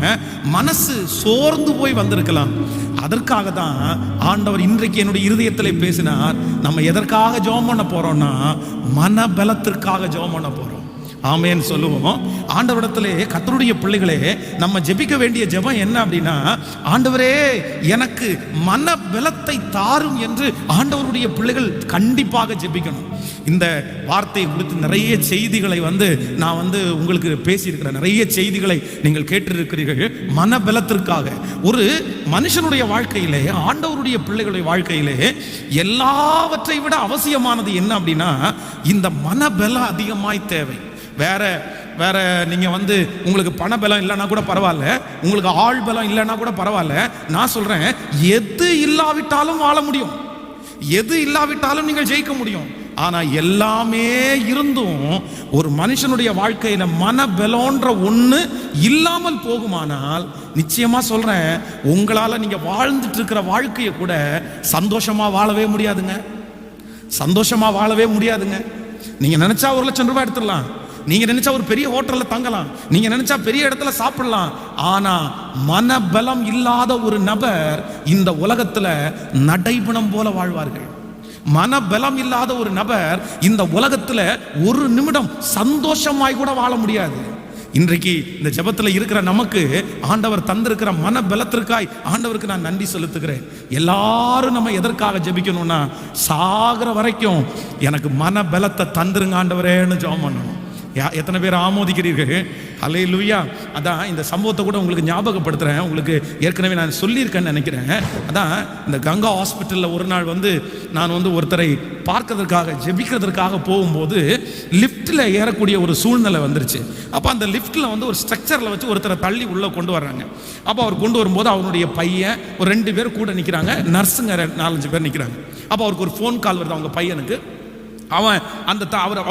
மனசு சோர்ந்து போய் வந்திருக்கலாம். அதற்காக தான் ஆண்டவர் இன்றைக்கு என்னுடைய இருதயத்திலே பேசினார். நம்ம எதற்காக ஜெபம் பண்ண போறோம்னா மன பலத்திற்காக ஜெபம் பண்ண போறோம். ஆமேன்னு சொல்லுவோம். ஆண்டவரிடத்திலே கர்த்தருடைய பிள்ளைகளே, நம்ம ஜெபிக்க வேண்டிய ஜெபம் என்ன அப்படின்னா, ஆண்டவரே எனக்கு மன பலத்தை தாரும் என்று ஆண்டவருடைய பிள்ளைகள் கண்டிப்பாக ஜெபிக்கணும். இந்த வார்த்தையை குறித்து நிறைய செய்திகளை நான் உங்களுக்கு பேசியிருக்கிறேன். நிறைய செய்திகளை நீங்கள் கேட்டிருக்கிறீர்கள். மன பலத்திற்காக ஒரு மனுஷனுடைய வாழ்க்கையிலே, ஆண்டவருடைய பிள்ளைகளுடைய வாழ்க்கையிலே எல்லாவற்றை விட அவசியமானது என்ன அப்படின்னா இந்த மன பலம் அதிகமாய் தேவை. வேற நீங்க உங்களுக்கு பண பலம் இல்லைன்னா கூட பரவாயில்ல, உங்களுக்கு ஆள் பலம் இல்லைன்னா கூட பரவாயில்ல. நான் சொல்றேன், எது இல்லாவிட்டாலும் வாழ முடியும், எது இல்லாவிட்டாலும் நீங்கள் ஜெயிக்க முடியும். ஆனா எல்லாமே இருந்தும் ஒரு மனுஷனுடைய வாழ்க்கையில மன பலம்ன்ற ஒண்ணு இல்லாமல் போகுமானால் நிச்சயமா சொல்றேன், உங்களால நீங்க வாழ்ந்துட்டு இருக்கிற வாழ்க்கையை கூட சந்தோஷமா வாழவே முடியாதுங்க. சந்தோஷமா வாழவே முடியாதுங்க. நீங்க நினைச்சா 1 லட்சம் ரூபாய் எடுத்துடலாம், நீங்க நினைச்சா ஒரு பெரிய ஹோட்டல்ல தங்கலாம், நீங்க நினைச்சா பெரிய இடத்துல சாப்பிடலாம். ஆனா மனபலம் இல்லாத ஒரு நபர் இந்த உலகத்துல நடைபணம் போல வாழ்வார்கள். மனபலம் இல்லாத ஒரு நபர் இந்த உலகத்துல ஒரு நிமிடம் சந்தோஷமாய் கூட வாழ முடியாது. இன்றைக்கு இந்த ஜெபத்தில் இருக்கிற நமக்கு ஆண்டவர் தந்திருக்கிற மன பலத்திற்காய் ஆண்டவருக்கு நான் நன்றி செலுத்துகிறேன். எல்லாரும் நம்ம எதற்காக ஜெபிக்கணும்னா, சாகிற வரைக்கும் எனக்கு மன பலத்தை தந்துருங்க ஆண்டவரேன்னு ஜெபம் பண்ணணும். எத்தனை பேர் ஆமோதிக்கிறீர்கள்? அல்லேலூயா. அதான் இந்த சம்பவத்தை கூட உங்களுக்கு ஞாபகப்படுத்துறேன். உங்களுக்கு ஏற்கனவே நான் சொல்லியிருக்கேன்னு நினைக்கிறேன். அதான் இந்த கங்கா ஹாஸ்பிட்டலில் ஒரு நாள் நான் ஒருத்தரை பார்க்கறதுக்காக ஜெபிக்கிறதுக்காக போகும்போது லிஃப்ட்டில் ஏறக்கூடிய ஒரு சூழ்நிலை வந்துருச்சு. அப்போ அந்த லிஃப்ட்டில் ஒரு ஸ்ட்ரக்சரில் வச்சு ஒருத்தரை தள்ளி உள்ளே கொண்டு வர்றாங்க. அப்போ அவர் கொண்டு வரும்போது அவருடைய பையன் ஒரு 2 பேர் கூட நிற்கிறாங்க, நர்ஸுங்க 4-5 பேர் நிற்கிறாங்க. அப்போ அவருக்கு ஒரு ஃபோன் கால் வருது அவங்க பையனுக்கு.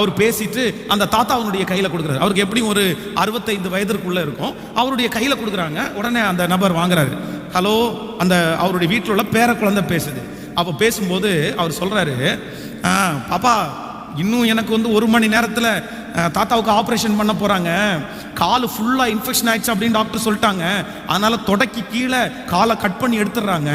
அவர் பேசிட்டு அந்த தாத்தா அவனுடைய கையில் கொடுக்குறாரு. அவருக்கு எப்படியும் ஒரு 65 வயதிற்குள்ள இருக்கும். அவருடைய கையில் கொடுக்குறாங்க. உடனே அந்த நபர் வாங்குறாரு. ஹலோ, அந்த அவருடைய வீட்டில் உள்ள பேர குழந்தை பேசுது. அப்போ பேசும்போது அவர் சொல்றாரு, பாப்பா இன்னும் எனக்கு 1 மணி நேரத்தில் தாத்தாவுக்கு ஆப்ரேஷன் பண்ண போறாங்க, கால் ஃபுல்லாக இன்ஃபெக்ஷன் ஆயிடுச்சு அப்படின்னு டாக்டர் சொல்லிட்டாங்க. அதனால தொடக்கி கீழே காலை கட் பண்ணி எடுத்துடுறாங்க.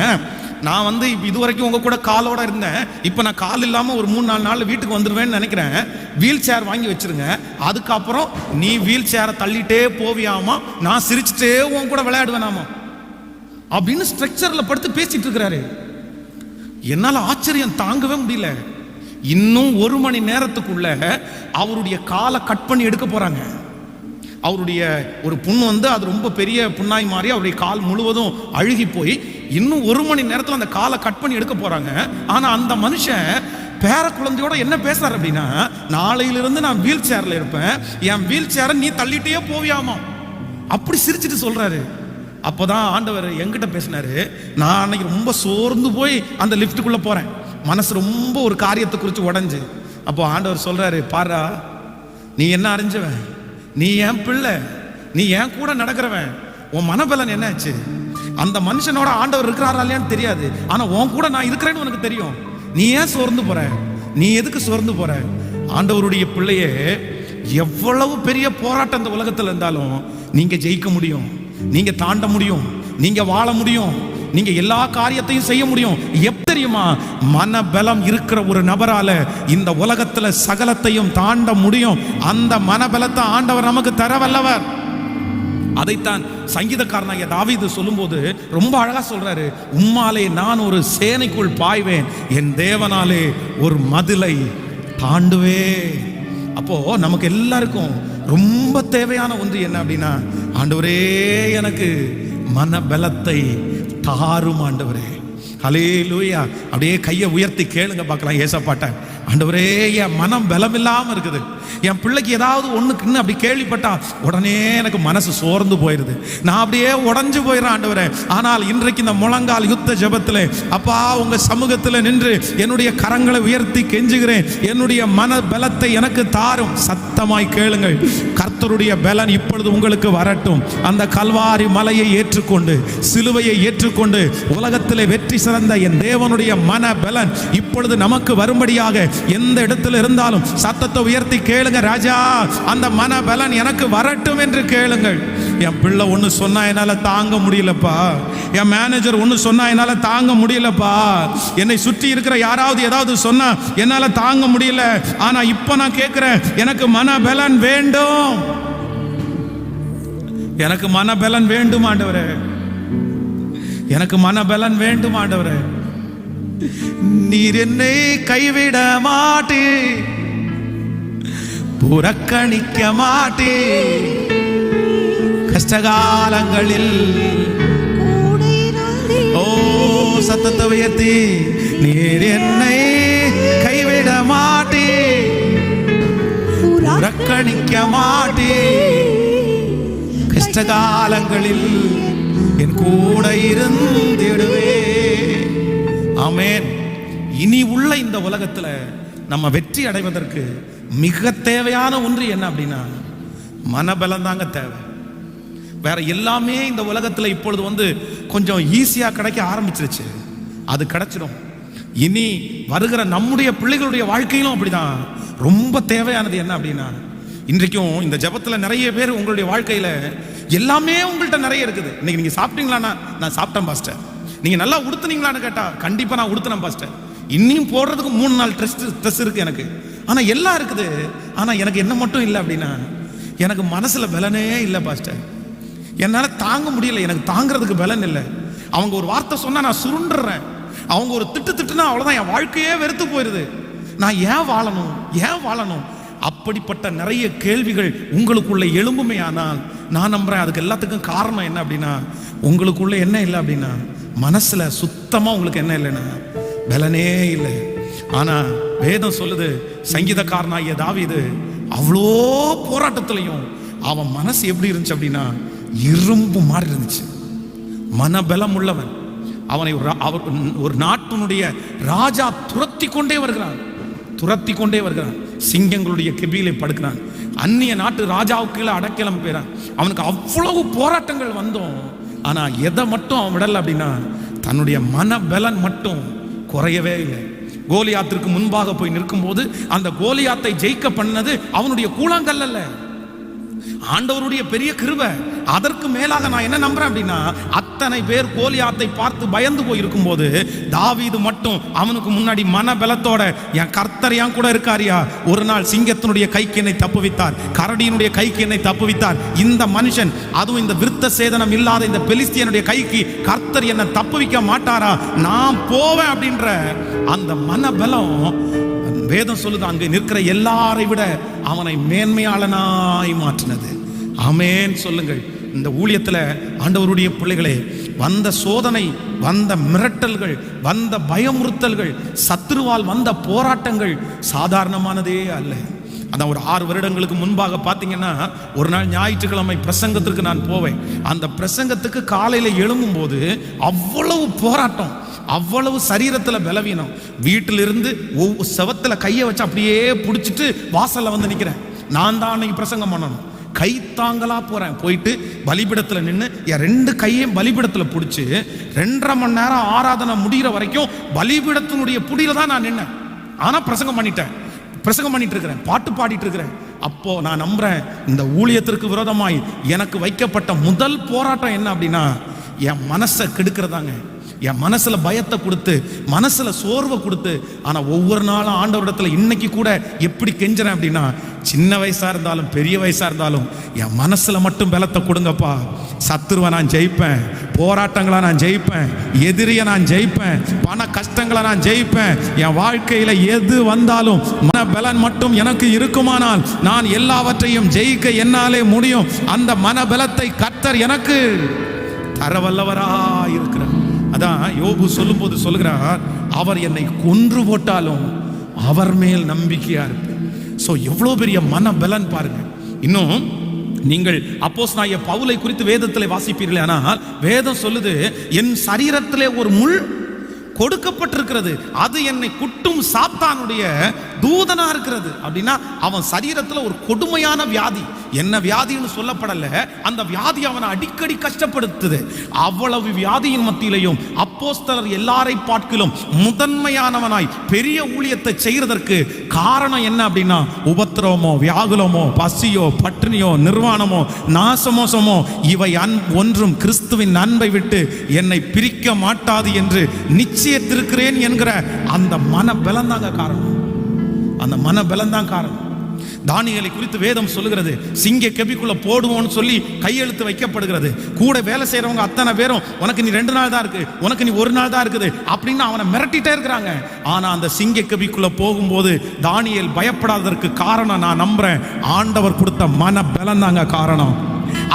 நான் இது வரைக்கும் உங்க கூட காலோட இருந்தேன், இப்போ நான் கால் இல்லாமல் ஒரு 3-4 நாள் வீட்டுக்கு வந்துடுவேன்னு நினைக்கிறேன். வீல் சேர் வாங்கி வச்சிருங்க, அதுக்கப்புறம் நீ வீல் சேரை தள்ளிட்டே போவியாமா, நான் சிரிச்சுட்டே உன் கூட விளையாடுவேனாமா அப்படின்னு ஸ்ட்ரக்சரில் படுத்து பேசிட்டு இருக்கிறாரு. என்னால் ஆச்சரியம் தாங்கவே முடியல. இன்னும் 1 மணி நேரத்துக்குள்ள அவருடைய காலை கட் பண்ணி எடுக்க போறாங்க. அவருடைய ஒரு புண்ணு அது ரொம்ப பெரிய புண்ணாய் மாறி அவருடைய கால் முழுவதும் அழுகி போய் இன்னும் 1 மணி நேரத்தில் அந்த காலை கட் பண்ணி எடுக்க போறாங்க. ஆனா அந்த மனுஷன் பேர குழந்தையோட என்ன பேசுறாரு அப்படின்னா, நாளையிலிருந்து நான் வீல் சேர்ல இருப்பேன், என் வீல் சேரை நீ தள்ளிட்டே போவியாமா அப்படி சிரிச்சுட்டு சொல்றாரு. அப்போதான் ஆண்டவர் என்கிட்ட பேசினாரு. நான் அன்னைக்கு ரொம்ப சோர்ந்து போய் அந்த லிஃப்ட்டுக்குள்ள போறேன், மனசு ரொம்ப ஒரு காரியத்தை குறித்து உடஞ்சு. அப்போ ஆண்டவர் சொல்றாரு, பாரா நீ என்ன அறிஞ்சவன், நீ என் பிள்ளை, நீ ஏன் கூட நடக்கிறவன், உன் மனபலன் என்னாச்சு? அந்த மனுஷனோட ஆண்டவர் இருக்கிறாரா இல்லையான்னு தெரியாது, ஆனா உன் கூட நான் இருக்கிறேன்னு உனக்கு தெரியும். நீ ஏன் சோர்ந்து போற? நீ எதுக்கு சோர்ந்து போற? ஆண்டவருடைய பிள்ளையே, எவ்வளவு பெரிய போராட்டம் இந்த உலகத்தில் இருந்தாலும் நீங்க ஜெயிக்க முடியும், நீங்க தாண்ட முடியும், நீங்க வாழ முடியும், நீங்க எல்லா காரியத்தையும் செய்ய முடியும். எப்ப தெரியுமா? மனபலம் இருக்கிற ஒரு நபரால இந்த உலகத்துல சகலத்தையும் தாண்ட முடியும். அந்த மனபலத்தை ஆண்டவர் நமக்கு தர வல்லவர். அதைத்தான் சங்கீதக்காரனாகிய தாவீது சொல்லும்போது ரொம்ப அழகா சொல்றாரு, உம்மாலே நான் ஒரு சேனைக்குள் பாய்வேன், என் தேவனாலே ஒரு மதிலை தாண்டுவே. அப்போ நமக்கு எல்லாருக்கும் ரொம்ப தேவையான ஒன்று என்ன அப்படின்னா, ஆண்டவரே எனக்கு மனபலத்தை தாரும் ஆண்டவரே. ஹல்லேலூயா. அப்படியே கையை உயர்த்தி கேளுங்க பார்க்கலாம் ஏசப்பாட்ட. ஆண்டவரே, என் மனம் பலம் இல்லாம இருக்குது, என் பிள்ளைக்கு ஏதாவது ஒண்ணுக்குன்னு அப்படி கேள்விப்பட்டா உடனே எனக்கு மனசு சோர்ந்து போயிருது, நான் அப்படியே உடஞ்சு போயிடுறேன் ஆண்டவரே. ஆனால் இன்றைக்கு இந்த முழங்கால் யுத்த ஜெபத்தில் அப்பா உங்க சமூகத்தில் நின்று என்னுடைய கரங்களை உயர்த்தி கெஞ்சுகிறேன், என்னுடைய மன பலத்தை எனக்கு தாரும். சத்தமாய் கேளுங்கள், கர்த்தருடைய பலன் இப்பொழுது உங்களுக்கு வரட்டும். அந்த கல்வாரி மலையை ஏற்றுக்கொண்டு, சிலுவையை ஏற்றுக்கொண்டு உலகத்தில் வெற்றி சிறந்த என் தேவனுடைய மன பலன் இப்பொழுது நமக்கு வரும்படியாக எந்த இடத்துல இருந்தாலும் சத்தத்தை உயர்த்தி கேளுங்க. ராஜா, அந்த மன பலன் எனக்கு வரட்டும் என்று கேளுங்கள். என் பிள்ளை ஒன்று சொன்னா என்னால தாங்க முடியலப்பா, என் மேனேஜர் ஒன்று சொன்னா என்னால தாங்க முடியலப்பா, என்னை சுற்றி இருக்கிற யாராவது ஏதாவது சொன்னா என்னால தாங்க முடியல, ஆனா இப்ப நான் கேட்கிறேன், எனக்கு மன பலன் வேண்டும், எனக்கு மன பலன் வேண்டும் ஆண்டவரே, எனக்கு மனபலன் வேண்டும் ஆண்டவரே. நீர் என்னை கைவிட மாட்டே, புறக்கணிக்க மாட்டே, கஷ்டகாலங்களில் ஓ சத்தத்தை உயர்த்தி, நீர் என்னை கைவிட மாட்டே, புறக்கணிக்க மாட்டே, கஷ்டகாலங்களில் என் கூட இருந்திடுவே. ஆமென். இனி உள்ள இந்த உலகத்துல நம்ம வெற்றி அடைவதற்கு மிக தேவையான ஒன்று என்ன அப்படின்னா, மனபலம் தாங்க தேவை. வேற எல்லாமே இந்த உலகத்துல இப்பொழுது கொஞ்சம் ஈஸியா கிடைக்க ஆரம்பிச்சிருச்சு, அது கிடைச்சிடும். இனி வருகிற நம்முடைய பிள்ளைகளுடைய வாழ்க்கையிலும் அப்படிதான். ரொம்ப தேவையானது என்ன அப்படின்னா, இன்றைக்கும் இந்த ஜெபத்துல நிறைய பேர் உங்களுடைய வாழ்க்கையில எல்லாமே உங்கள்கிட்ட நிறைய இருக்குது. இன்னைக்கு நீங்க சாப்பிட்டீங்களான்னா, நான் சாப்பிட்டேன் பாஸ்டர். நீங்க நல்லா உடுத்துனீங்களான்னு கேட்டா, கண்டிப்பா நான் உடுத்தினேன் பாஸ்டர். இன்னும் போடுறதுக்கு 3 நாள் ட்ரெஸ் இருக்கு எனக்கு, ஆனா எல்லாம் இருக்குது, ஆனா எனக்கு என்ன மட்டும் இல்லை அப்படின்னா, எனக்கு மனசுல பலனே இல்லை பாஸ்டர், என்னால தாங்க முடியல, எனக்கு தாங்கிறதுக்கு பலன் இல்லை. அவங்க ஒரு வார்த்தை சொன்னா நான் சுருண்டுறேன், அவங்க ஒரு திட்டுனா அவ்வளவுதான், என் வாழ்க்கையே வெறுத்து போயிருது. நான் ஏன் வாழணும்? அப்படிப்பட்ட நிறைய கேள்விகள் உங்களுக்குள்ள எழும்புமே. ஆனால் நான் நம்புறேன் அதுக்கு எல்லாத்துக்கும் காரணம் என்ன அப்படின்னா, உங்களுக்குள்ள என்ன இல்லை அப்படின்னா, மனசுல சுத்தமா உங்களுக்கு என்ன இல்லைன்னா பலனே இல்லை. ஆனா வேதம் சொல்லுது, சங்கீதக்காரனாகிய தாவீது அவ்வளோ போராட்டத்திலையும் அவன் மனசு எப்படி இருந்துச்சு அப்படின்னா, இரும்பு மாதிரி இருந்துச்சு. மனபலம் உள்ளவன். அவனை ஒரு நாட்டினுடைய ராஜா துரத்தி கொண்டே வருகிறான். சிங்கங்களுடைய கெபியிலே படுக்கிறான். அந்நிய நாட்டு ராஜாவுக்கு கீழே அடக்கலம் போயிறான். அவனுக்கு அவ்வளவு போராட்டங்கள் வந்தோம், ஆனா எதை மட்டும் அவன் விடல அப்படின்னா, தன்னுடைய மனபலன் மட்டும் குறையவே இல்லை. கோலியாத்திற்கு முன்பாக போய் நிற்கும் போது அந்த கோலியாத்தை ஜெயிக்க பண்ணது அவனுடைய கூழாங்கல் அல்ல, ஆண்டவருடைய பெரிய கிருபை. அதற்கு மேலாக நான் என்ன நம்புறேன் அப்படின்னா, அத்தனை பேர் கோலியாத்தை பார்த்து பயந்து போய் இருக்கும் போது தாவீது மட்டும் அவனுக்கு முன்னாடி மனபலத்தோட, என் கர்த்தர் என் கூட இருக்காரியா, ஒரு நாள் சிங்கத்தினுடைய கைக்கு என்னை தப்புவித்தார், கரடியினுடைய கைக்கு என்னை தப்புவித்தார், இந்த மனுஷன், அதுவும் இந்த விருத்த சேதனம் இல்லாத இந்த பெலிஸ்தியனுடைய கைக்கு கர்த்தர் என்னை தப்புவிக்க மாட்டாரா, நான் போவேன் அப்படின்ற அந்த மனபலம் வேதம் சொல்லுது அங்கே நிற்கிற எல்லாரை விட அவனை மேன்மையாளனாய் மாற்றினது. ஆமென் சொல்லுங்கள். இந்த ஊழியத்தில் ஆண்டவருடைய பிள்ளைகளே, வந்த சோதனை, வந்த மிரட்டல்கள், வந்த பயமுறுத்தல்கள், சத்துருவால் வந்த போராட்டங்கள் சாதாரணமானதே அல்ல. அதான் ஒரு 6 வருடங்களுக்கு முன்பாக பார்த்தீங்கன்னா, ஒரு நாள் ஞாயிற்றுக்கிழமை பிரசங்கத்திற்கு நான் போவேன். அந்த பிரசங்கத்துக்கு காலையில் எழும்பும் போது அவ்வளவு போராட்டம், அவ்வளவு சரீரத்தில் பலவீனம். வீட்டிலிருந்து செவத்தில் கையை வச்சு அப்படியே பிடிச்சிட்டு வாசல்ல வந்து நிற்கிறேன். நான் தான் அன்னைக்கு பிரசங்கம் பண்ணணும். கைத்தாங்களா போறேன். போயிட்டு பலிபீடத்தில் நின்று என் 2 கையையும் பலிபீடத்தில் பிடிச்சி 2.5 மணி நேரம் ஆராதனை முடிகிற வரைக்கும் பலிபீடத்தினுடைய புடியில தான் நான் நின்னேன். ஆனால் பிரசங்கம் பண்ணிட்டு இருக்கிறேன், பாட்டு பாடிட்டு இருக்கிறேன். அப்போ நான் நம்புறேன், இந்த ஊழியத்திற்கு விரோதமாய் எனக்கு வைக்கப்பட்ட முதல் போராட்டம் என்ன அப்படின்னா, என் மனசை கெடுக்கிறதாங்க. என் மனசுல பயத்தை கொடுத்து, மனசுல சோர்வை கொடுத்து. ஆனா ஒவ்வொரு நாளும் ஆண்டவரிடத்துல இன்னைக்கு கூட எப்படி கெஞ்சுறேன் அப்படின்னா, சின்ன வயசா இருந்தாலும் பெரிய வயசா இருந்தாலும் என் மனசுல மட்டும் பலத்தை கொடுங்கப்பா. சத்துருவை நான் ஜெயிப்பேன், போராட்டங்களை நான் ஜெயிப்பேன், எதிரியை நான் ஜெயிப்பேன், பண கஷ்டங்களை நான் ஜெயிப்பேன். என் வாழ்க்கையில எது வந்தாலும் மன பலன் மட்டும் எனக்கு இருக்குமானால் நான் எல்லாவற்றையும் ஜெயிக்க என்னாலே முடியும். அந்த மன பலத்தை கர்த்தர் எனக்கு தரவல்லவரா இருக்கிறார். அதான் யோபு சொல்லும் போது சொல்லுகிறார், அவர் என்னை கொன்று போட்டாலும் அவர் மேல் நம்பிக்கையா இருப்பேன். சோ எவ்வளவு பெரிய மன பலன் பாருங்க. இன்னும் நீங்கள் அப்போஸ்தலனாகிய பவுலை குறித்து வேதத்திலே வாசிப்பீர்களே, ஆனால் வேதம் சொல்லுது, என் சரீரத்திலே ஒரு முள் கொடுக்கப்பட்டிருக்கிறது, அது என்னை குட்டும் சாத்தானுடைய தூதனா இருக்கிறது. அப்படின்னா அவன் சரீரத்துல ஒரு கொடுமையான வியாதி, என்ன வியாதின்னு சொல்லப்படல, அந்த வியாதி அவனை அடிக்கடி கஷ்டப்படுத்துது. அவ்வளவு வியாதியின் மத்தியிலையும் அப்போஸ்தலர் எல்லாரை பார்க்கிலும் முதன்மையானவனாய் பெரிய ஊழியத்தை செய்யறதற்கு காரணம் என்ன அப்படின்னா, உபத்திரவமோ வியாகுலமோ பசியோ பட்டினியோ நிர்வாணமோ நாசமோசமோ இவை ஒன்றும் கிறிஸ்துவின் அன்பை விட்டு என்னை பிரிக்க மாட்டாது என்று நிச்சயத்திருக்கிறேன் என்கிற அந்த மன பலம் தாங்க காரணம். அந்த மன பலம் தான் காரணம். தானியேலை குறித்து வேதம் சொல்லுகிறது, சிங்க கெபிக்குள்ள போடுவோன்னு சொல்லி கையெழுத்து வைக்கப்படுகிறது. கூட வேலை செய்யறவங்க அத்தனை பேரும் உனக்கு நீ 2 நாள் தான் இருக்கு, உனக்கு நீ 1 நாள் தான் இருக்குது அப்படின்னு அவனை மிரட்டிட்டே இருக்கிறாங்க. ஆனா அந்த சிங்க கெபிக்குள்ள போகும்போது தானியேல் பயப்படாததற்கு காரணம், நான் நம்புறேன், ஆண்டவர் கொடுத்த மன பலம் தாங்க காரணம்.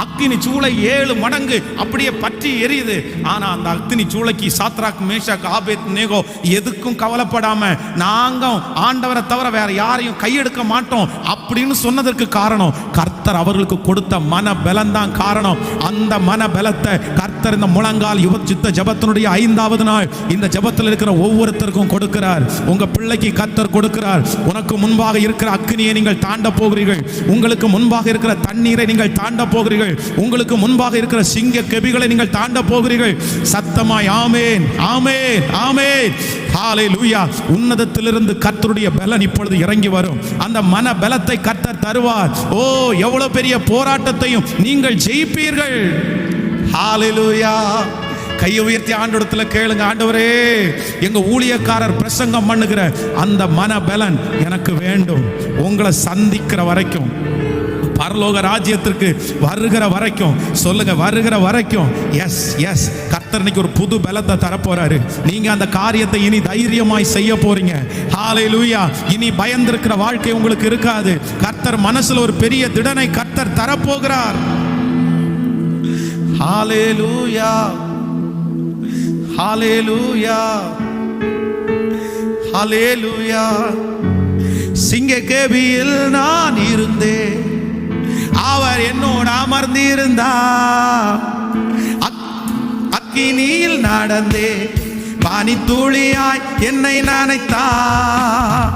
அக்கினி சூளை 7 மடங்கு அப்படியே பற்றி எரியுது. ஆனா அந்த அக்கினி சூளைக்கு சாத்ராக் மேஷாக் ஆபேத்நேகோ எதுக்கும் கவலைப்படாம, நாங்க ஆண்டவரை தவிர வேற யாரையும் கையெடுக்க மாட்டோம் அப்படின்னு சொன்னதற்கு காரணம் கர்த்தர் அவர்களுக்கு கொடுத்த மன பலம் தான் காரணம். அந்த மன பலத்தை கர்த்தர் இந்த முழங்கால் யுவச்சித்த ஜபத்தினுடைய 5வது நாள் இந்த ஜபத்தில் இருக்கிற ஒவ்வொருத்தருக்கும் கொடுக்கிறார். உங்க பிள்ளைக்கு கர்த்தர் கொடுக்கிறார். உனக்கு முன்பாக இருக்கிற அக்கினியை நீங்கள் தாண்ட போகிறீர்கள். உங்களுக்கு முன்பாக இருக்கிற தண்ணீரை நீங்கள் தாண்ட போகிறீர்கள். உங்களுக்கு முன்பாக இருக்கிற சிங்க கெபிகளை நீங்கள் தாண்ட போகிறீர்கள். சத்தமாய் ஆமென் ஆமென் ஆமென் ஹalleluya. உன்னதத்திலிருந்து கர்த்தருடைய பலன் இப்பொழுது இறங்கி வரும். அந்த மன பலத்தை கர்த்தர் தருவார். ஓ, எவ்வளவு பெரிய போராட்டத்தையும் நீங்கள் ஜெயிப்பீர்கள். ஹalleluya. கையை உயர்த்தி ஆண்டவரத்துல கேளுங்க, ஆண்டவரே, எங்க ஊழியக்காரர் பிரசங்கம் பண்ணுகிற அந்த மன பலன் எனக்கு வேண்டும். உங்களை சந்திக்கிற வரைக்கும், பரலோக ராஜ்யத்திற்கு வருகிற வரைக்கும் சொல்லுங்க, வருகிற வரைக்கும். எஸ் எஸ், கர்த்தர் இன்னைக்கு ஒரு புது பலத்தை தரப்போறாரு. நீங்க அந்த காரியத்தை இனி தைரியமாய் செய்ய போறீங்க. ஹalleluya. இனி பயந்திருக்கிற வாழ்க்கை உங்களுக்கு இருக்காது. கர்த்தர் மனசுல ஒரு பெரிய திடனை கர்த்தர் தரப்போகிறார். ஹalleluya ஹalleluya ஹalleluya. சிங்க கேபியில் நான் இருந்தேன், அவர் என்னோடு அமர்ந்திருந்தார். அக்கினியில் நடந்தே பனி துளியாய் என்னை நனைத்தார்.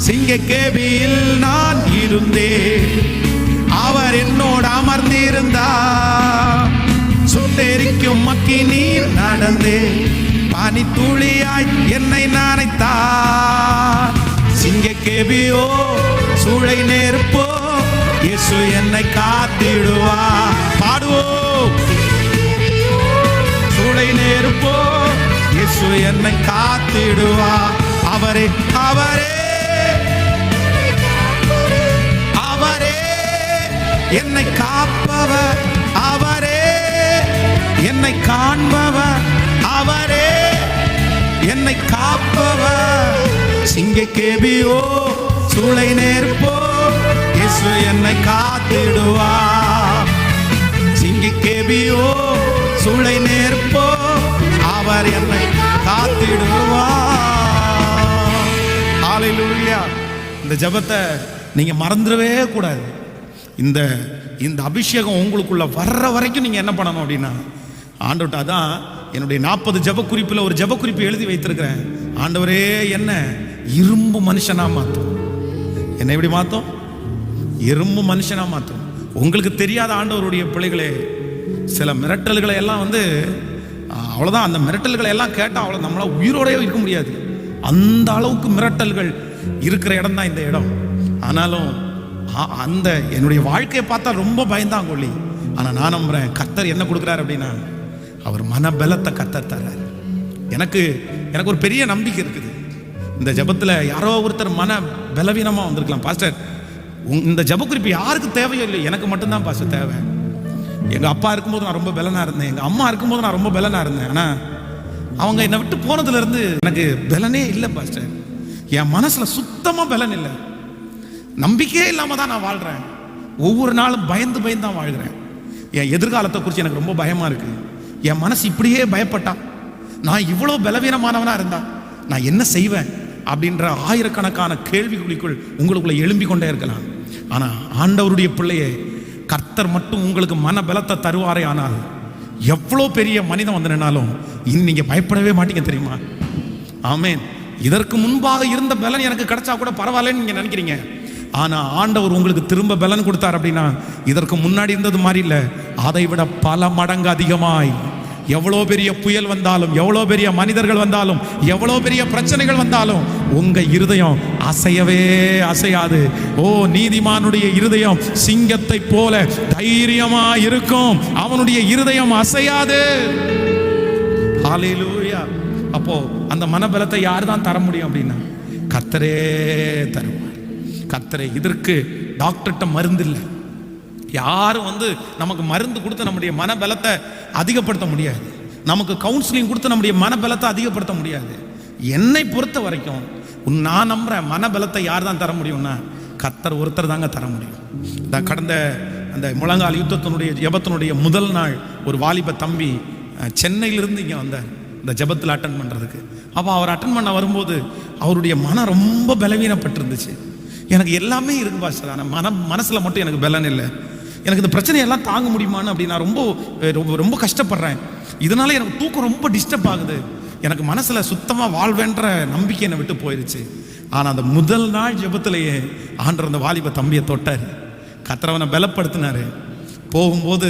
சிங்க கேபியில் நான் இருந்தேன், அவர் என்னோடு அமர்ந்திருந்தார். சுட்டெரிக்கும் அக்கினியில் நடந்தே பனி துளியாய் என்னை நனைத்தார். சிங்க கேபியோ சூளை நெருப்போ இயேசு என்னை காத்திடுவா. பாடுவோம். சூளை நெருப்போ இயேசு என்னை காத்திடுவா. அவரே அவரே அவரே என்னை காப்பவர், அவரே என்னை காண்பவர், அவரே என்னை காப்பவர். சிங்க கேபியோ சூளை நெருப்போ இயேசு என்னை காத்திடுவா. சிங்க கேபியோ சூளை நெருப்போ அவர் என்னை காத்திடுவா. ஹalleluya. இந்த ஜெபத்தை நீங்க மறந்துடவே கூடாது. இந்த அபிஷேகம் உங்களுக்குள்ள வர்ற வரைக்கும் நீங்க என்ன பண்ணணும் அப்படின்னா, ஆண்டவர்ட்ட அதான் என்னுடைய 40 ஜெப குறிப்பில் ஒரு ஜெப குறிப்பு எழுதி வைத்திருக்கிறேன். ஆண்டவரே, என்ன இரும்பு மனுஷனா மாத்தும். என்ன எப்படி மாத்தும்? எறும்பு மனுஷனா மாற்றும். உங்களுக்கு தெரியாத ஆண்டவருடைய பிள்ளைகளே, சில மிரட்டல்களை எல்லாம் அவ்வளோதான். அந்த மிரட்டல்களை எல்லாம் கேட்டால் அவ்வளோ நம்மளால் உயிரோடய இருக்க முடியாது. அந்த அளவுக்கு மிரட்டல்கள் இருக்கிற இடம் தான் இந்த இடம். ஆனாலும் அந்த என்னுடைய வாழ்க்கையை பார்த்தா ரொம்ப பயந்தாங்கொள்ளி. ஆனால் நான் நம்புகிறேன், கர்த்தர் என்ன கொடுக்குறாரு அப்படின்னா, அவர் மனபலத்தை கர்த்தர் தர்றாரு. எனக்கு ஒரு பெரிய நம்பிக்கை இருக்குது. இந்த ஜபத்தில் யாரோ ஒருத்தர் மன பலவீனமாக வந்திருக்கலாம். பாஸ்டர், இந்த ஜப குறிப்பு யாருக்கு தேவையோ இல்லை, எனக்கு மட்டும்தான் பாஸ்டர் தேவை. எங்கள் அப்பா இருக்கும்போது நான் ரொம்ப பலனாக இருந்தேன், எங்கள் அம்மா இருக்கும்போது நான் ரொம்ப பலனாக இருந்தேன். ஆனால் அவங்க என்னை விட்டு போனதுலேருந்து எனக்கு பலனே இல்லை பாஸ்டர். என் மனசில் சுத்தமாக பலன் இல்லை. நம்பிக்கையே இல்லாமல் தான் நான் வாழ்கிறேன். ஒவ்வொரு நாளும் பயந்து தான் வாழ்கிறேன். என் எதிர்காலத்தை குறித்து எனக்கு ரொம்ப பயமாக இருக்குது. என் மனசு இப்படியே பயப்பட்டா, நான் இவ்வளோ பலவீனமானவனாக இருந்தா நான் என்ன செய்வேன் அப்படின்ற ஆயிரக்கணக்கான கேள்விகளுக்குள் உங்களுக்குள்ள எழும்பி கொண்டே இருக்கலாம். ஆனால் ஆண்டவருடைய பிள்ளையே, கர்த்தர் மட்டும் உங்களுக்கு மன பலத்தை தருவாரே. ஆனால் எவ்வளோ பெரிய மனிதன் வந்து நின்னாலும் நீங்கள் பயப்படவே மாட்டீங்க, தெரியுமா? ஆமேன். இதற்கு முன்பாக இருந்த பலன் எனக்கு கிடைச்சா கூட பரவாயில்லன்னு நீங்கள் நினைக்கிறீங்க. ஆனால் ஆண்டவர் உங்களுக்கு திரும்ப பலன் கொடுத்தார் அப்படின்னா, இதற்கு முன்னாடி இருந்தது மாதிரி இல்லை, அதை விட பல மடங்கு அதிகமாய். எவ்வளோ பெரிய புயல் வந்தாலும், எவ்வளோ பெரிய மனிதர்கள் வந்தாலும், எவ்வளோ பெரிய பிரச்சனைகள் வந்தாலும் உங்க இருதயம் அசையவே அசையாது. ஓ, நீதிமானுடைய இருதயம் சிங்கத்தை போல தைரியமா இருக்கும், அவனுடைய இருதயம் அசையாது. ஹல்லேலூயா. அப்போ அந்த மனபலத்தை யார் தான் தர முடியும் அப்படின்னா, கர்த்தரே தருவார். கர்த்தரே. இதற்கு டாக்டர்கிட்ட மருந்து இல்லை. யாரும் நமக்கு மருந்து கொடுத்து நம்முடைய மனபலத்தை அதிகப்படுத்த முடியாது. நமக்கு கவுன்சிலிங் கொடுத்து நம்முடைய மனபலத்தை அதிகப்படுத்த முடியாது. என்னை பொறுத்த வரைக்கும் நான் நம்புறேன், மனபலத்தை யார் தான் தர முடியும்னா, கர்த்தர் ஒருத்தர் தாங்க தர முடியும். கடந்த அந்த முழங்கால் யுத்தத்தினுடைய ஜெபத்தினுடைய முதல் நாள் ஒரு வாலிப தம்பி சென்னையிலிருந்து இங்கே வந்தார் இந்த ஜெபத்தில் அட்டன் பண்ணுறதுக்கு. அப்போ அவர் அட்டன் பண்ண வரும்போது அவருடைய மனம் ரொம்ப பலவீனப்பட்டிருந்துச்சு. எனக்கு எல்லாமே இருக்கு பாஸ்டர், ஆனால் மனசில் மட்டும் எனக்கு பலன் இல்லை. எனக்கு இந்த பிரச்சனையெல்லாம் தாங்க முடியுமான்னு அப்படி நான் ரொம்ப ரொம்ப கஷ்டப்படுறேன். இதனால எனக்கு தூக்கம் ரொம்ப டிஸ்டர்ப் ஆகுது. எனக்கு மனசில் சுத்தமாக வாழ்வேன்ற நம்பிக்கை என்னை விட்டு போயிடுச்சு. ஆனால் அந்த முதல் நாள் ஜெபத்திலேயே ஆண்டவர் அந்த வாலிப தம்பியை தொட்டார். கர்த்தரவனை பலப்படுத்தினார். போகும்போது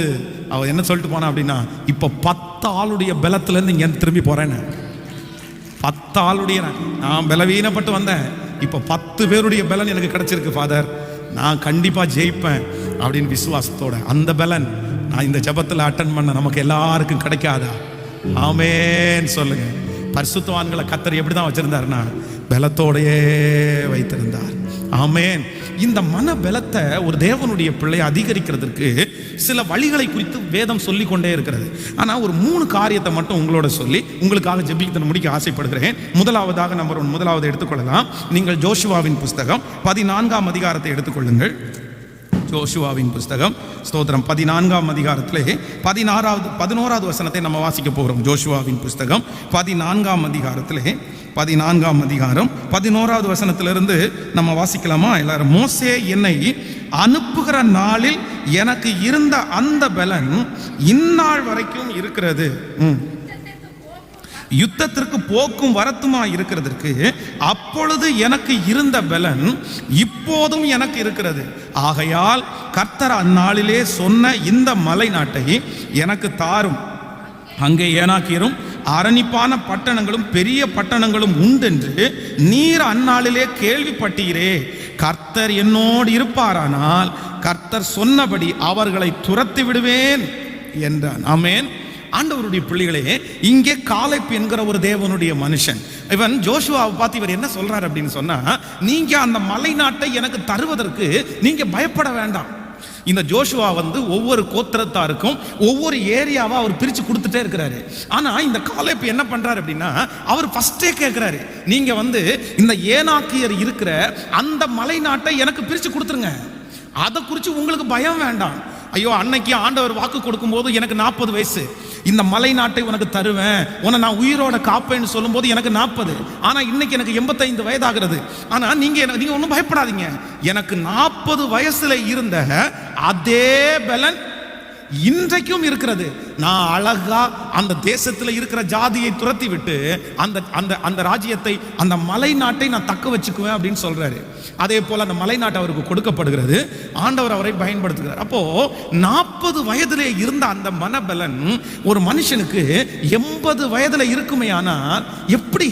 அவன் என்ன சொல்லிட்டு போனான் அப்படின்னா, இப்போ 10 ஆளுடைய பலத்திலேருந்து இங்கே திரும்பி போகிறேன்னு. 10 ஆளுடைய நான் பலவீனப்பட்டு வந்தேன், இப்போ 10 பேருடைய பலன் எனக்கு கிடைச்சிருக்கு ஃபாதர், நான் கண்டிப்பாக ஜெயிப்பேன் அப்படின்னு விசுவாசத்தோட. அந்த பலன் நான் இந்த ஜெபத்தில் அட்டன் பண்ண நமக்கு எல்லாருக்கும் கிடைக்காதா? ஆமேன் சொல்லுங்க. பரிசுத்தவான்களை கர்த்தர் எப்படி தான் வச்சிருந்தாருன்னா, பலத்தோடையே வைத்திருந்தார். ஆமேன். இந்த மன பலத்தை ஒரு தேவனுடைய பிள்ளை அதிகரிக்கிறதுக்கு சில வழிகளை குறித்து வேதம் சொல்லி கொண்டே இருக்கிறது. ஆனால் ஒரு 3 காரியத்தை மட்டும் உங்களோட சொல்லி உங்களுக்காக ஜெபித்து முடிக்க ஆசைப்படுகிறேன். முதலாவதாக நம்பர் 1, முதலாவது எடுத்துக்கொள்ளலாம். நீங்கள் ஜோஷுவாவின் புஸ்தகம் 14ஆம் அதிகாரத்தை எடுத்துக்கொள்ளுங்கள். ஜோஷுவாவின் புஸ்தகம் ஸ்தோத்திரம் 14ஆம் அதிகாரத்திலே 11வது வசனத்தை நம்ம வாசிக்க போகிறோம். ஜோஷுவாவின் புஸ்தகம் 14ஆம் அதிகாரத்திலே 14ஆம் அதிகாரம் 11வது வசனத்திலிருந்து நம்ம வாசிக்கலாமா எல்லாரும்? மோசே என்னை அனுப்புகிற நாளில் எனக்கு இருந்த அந்த பலன் இந்நாள் வரைக்கும் இருக்கிறது. யுத்தத்திற்கு போக்கும் வரத்துமா இருக்கிறதற்கு அப்பொழுது எனக்கு இருந்த பலன் இப்போதும் எனக்கு இருக்கிறது. ஆகையால் கர்த்தர் அந்நாளிலே சொன்ன இந்த மலை நாட்டை எனக்கு தாரும். அங்கே ஏனாக்கியரும் அரணிப்பான பட்டணங்களும் பெரிய பட்டணங்களும் உண்டென்று நீர் அந்நாளிலே கேள்விப்பட்டீரே. கர்த்தர் என்னோடு இருப்பாரானால் கர்த்தர் சொன்னபடி அவர்களை துரத்தி விடுவேன் என்றான். ஆமென். ஆண்டவருடைய பிள்ளைகளே, இங்கே காலேப் என்கிற ஒரு தேவனுடைய மனுஷன், இவன் ஜோஷுவாவை பார்த்து இவர் என்ன சொல்றாரு அப்படின்னு சொன்னா, நீங்க அந்த மலை நாட்டை எனக்கு தருவதற்கு நீங்க பயப்பட வேண்டாம். இந்த ஜோஷுவா ஒவ்வொரு கோத்திரத்தாருக்கும் ஒவ்வொரு ஏரியாவா அவர் பிரிச்சு கொடுத்துட்டே இருக்கிறாரு. ஆனா இந்த காலேப் என்ன பண்றாரு அப்படின்னா, அவர் ஃபர்ஸ்டே கேட்கிறாரு, நீங்க இந்த ஏனாக்கியர் இருக்கிற அந்த மலை நாட்டை எனக்கு பிரிச்சு கொடுத்துருங்க. அதை குறித்து உங்களுக்கு பயம் வேண்டாம். ஐயோ, அன்னைக்கு ஆண்டவர் வாக்கு கொடுக்கும் போது எனக்கு 40 வயசு, இந்த மலை நாட்டை உனக்கு தருவேன், உன்னை நான் உயிரோட காப்பேன்னு சொல்லும் போது எனக்கு 40, ஆனா இன்னைக்கு எனக்கு 85 வயதாகிறது. ஆனா நீங்க ஒன்றும் பயப்படாதீங்க, எனக்கு 40 வயசுல இருந்த அதே பலன் இன்றைக்கும் இருக்கிறது. நான் அழகா அந்த தேசத்துல இருக்கிற ஜாதியை துரத்தி விட்டு அந்த அந்த அந்த ராஜ்யத்தை, அந்த மலை நாட்டை நான் தக்க வச்சுக்குவேன் அப்படின்னு சொல்றாரு. அதே போல அந்த மலை நாட்டு அவருக்கு கொடுக்கப்படுகிறது. ஆண்டவர் அவரை பயன்படுத்துகிறார். அப்போ 40 வயதிலே இருந்த அந்த மனபலன் ஒரு மனுஷனுக்கு 80 வயதுல இருக்குமே. ஆனால் எப்படி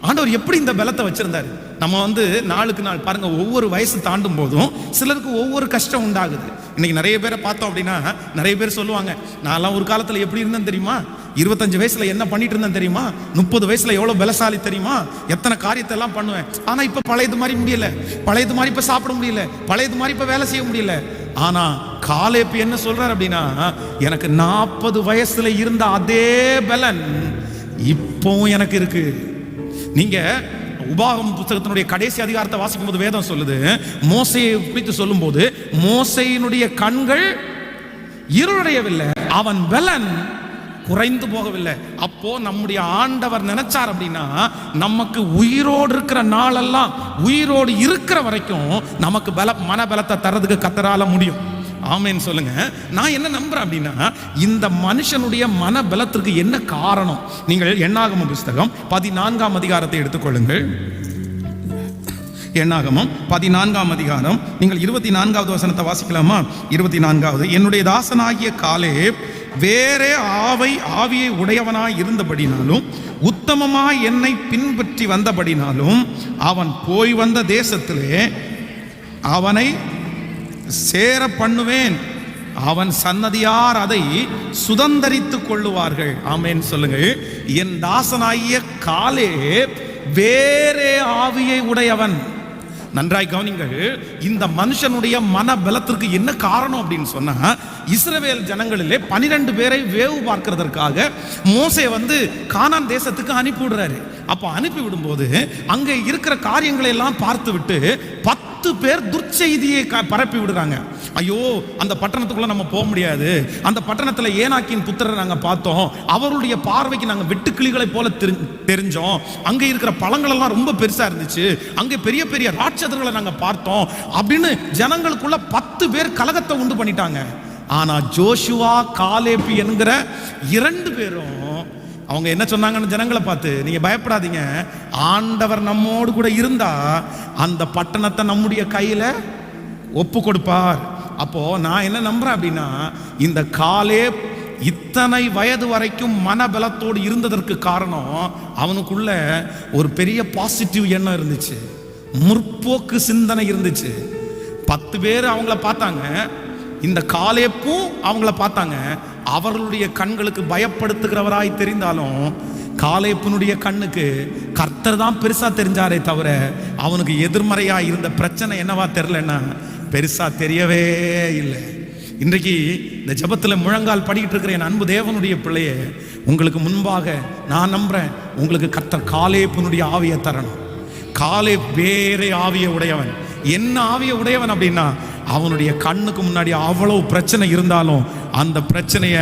ஆண்டவர் எப்படி இந்த பலத்தை வச்சிருந்தாரு? நம்ம நாளுக்கு நாள் பாருங்க, ஒவ்வொரு வயசு தாண்டும் போதும் சிலருக்கு ஒவ்வொரு கஷ்டம் உண்டாகுது. இன்னைக்கு நிறைய பேரை பார்த்தோம் அப்படின்னா, நிறைய பேர் சொல்லுவாங்க, நான்லாம் ஒரு காலத்துல எப்படி இருந்தேன் தெரியுமா, 25 வயசுல என்ன பண்ணிட்டு இருந்தேன் தெரியுமா, 30 வயசுல எவ்வளவு பலசாலி தெரியுமா, எத்தனை காரியத்தை எல்லாம் பண்ணுவேன். ஆனா இப்ப பழையது மாதிரி முடியல, பழையது மாதிரி இப்ப சாப்பிட முடியல, பழையது மாதிரி இப்ப வேலை செய்ய முடியல. ஆனா காலேப் என்ன சொல்றாரு அப்படின்னா, எனக்கு 40 வயசுல இருந்த அதே பலன் இப்பவும் எனக்கு இருக்கு. நீங்க உபாகம புத்தகத்தினுடைய கடைசி அதிகாரத்தை வாசிக்கும் போது வேதம் சொல்லுது, மோசேயை குறித்து சொல்லும் போது, மோசேயினுடைய கண்கள் இருளடையவில்லை, அவன் பலன் குறைந்து போகவில்லை. அப்போ நம்முடைய ஆண்டவர் நினைச்சார் அப்படின்னா, நமக்கு உயிரோடு இருக்கிற நாளெல்லாம், உயிரோடு இருக்கிற வரைக்கும் நமக்கு மனபலத்தை தரதுக்கு கர்த்தரால முடியும். ஆமென் சொல்லுங்க. நான் என்ன நம்புறேன் அப்படின்னா, இந்த மனுஷனுடைய மனபலத்திற்கு என்ன காரணம்? நீங்கள் எண்ணாகமம் புத்தகம் 14ஆம் அதிகாரத்தை எடுத்துக்கொள்ளுங்கள். எண்ணாகமம் 14ஆம் அதிகாரம், நீங்கள் 24வது வசனத்தை வாசிக்கலாமா? 24வது, என்னுடைய தாசனாகிய காலேப் வேறே ஆவியை உடையவனாய் இருந்தபடினாலும், உத்தமமாய் என்னை பின்பற்றி வந்தபடினாலும், அவன் போய் வந்த தேசத்திலே அவனை சேர பண்ணுவேன், அவன் சன்னதியார் அதை சுதந்தரித்துக் கொள்ளுவார்கள். ஆமென் சொல்லுங்கள். என் தாசனாகிய காலேப் வேறே ஆவியை உடையவன். நன்றாய் கவனிங்கள். இந்த மனுஷனுடைய மனபலத்திற்கு என்ன காரணம் அப்படின்னு சொன்னா, இஸ்ரவேல் ஜனங்களிலே 12 பேரை வேவு பார்க்கிறதற்காக மோசே கானான் தேசத்துக்கு அனுப்பி விடுறாரு. அப்ப அனுப்பி விடும்போது அங்க இருக்கிற காரியங்களை எல்லாம் பார்த்து விட்டு 10 பேர் துர்ச்செய்தியை பரப்பி விடுறாங்க. ஐயோ, அந்த பட்டணத்துக்குள்ள நம்ம போக முடியாது, அந்த பட்டணத்துல ஏனாக்கின் புத்திரரை நாங்க பார்த்தோம், அவருடைய பார்வைக்கு நாங்க வெட்டுக்கிளிகளை போல தெரிஞ்சோம், அங்க இருக்கிற பழங்கள் எல்லாம் ரொம்ப பெருசா இருந்துச்சு, அங்க பெரிய பெரிய ராட்சதர்களை நாங்க பார்த்தோம் அப்படின்னு ஜனங்களுக்குள்ள 10 பேர் கலகத்தை உண்டு பண்ணிட்டாங்க. ஆனா ஜோஷுவா, காலேப் என்கிற 2 பேரும் அவங்க என்ன சொன்னாங்கன்னு ஜனங்களை பார்த்து, நீங்க பயப்படாதீங்க, ஆண்டவர் நம்மோடு கூட இருந்தா அந்த பட்டணத்தை நம்முடைய கையில ஒப்பு கொடுப்பார். அப்போ நான் என்ன நம்புறேன் அப்படின்னா, இந்த காலேப் இத்தனை வயது வரைக்கும் மனபலத்தோடு இருந்ததற்கு காரணம், அவனுக்குள்ள ஒரு பெரிய பாசிட்டிவ் எண்ணம் இருந்துச்சு, முற்போக்கு சிந்தனை இருந்துச்சு. 10 பேர் அவங்கள பார்த்தாங்க, இந்த காலேப்பும் அவங்கள பார்த்தாங்க. அவர்களுடைய கண்களுக்கு பயப்படுத்துகிறவராய் தெரிந்தாலும், காலேப்பினுடைய கண்ணுக்கு கர்த்தர் தான் பெருசா தெரிஞ்சாரே தவிர, அவனுக்கு எதிர்மறையா இருந்த பிரச்சனை என்னவா தெரியலன்னா பெருசா தெரியவே இல்லை. இன்றைக்கு இந்த ஜெபத்தில் முழங்கால் படிக்கிட்டு இருக்கிற என் அன்பு தேவனுடைய பிள்ளையே, உங்களுக்கு முன்பாக நான் நம்புறேன், உங்களுக்கு கர்த்தர் காலேப்பினுடைய ஆவியை தரணும். காலேப் வேறே ஆவியை உடையவன். என்ன ஆவியை உடையவன் அப்படின்னா, அவனுடைய கண்ணுக்கு முன்னாடி அவ்வளவு பிரச்சனை இருந்தாலும் அந்த பிரச்சனையை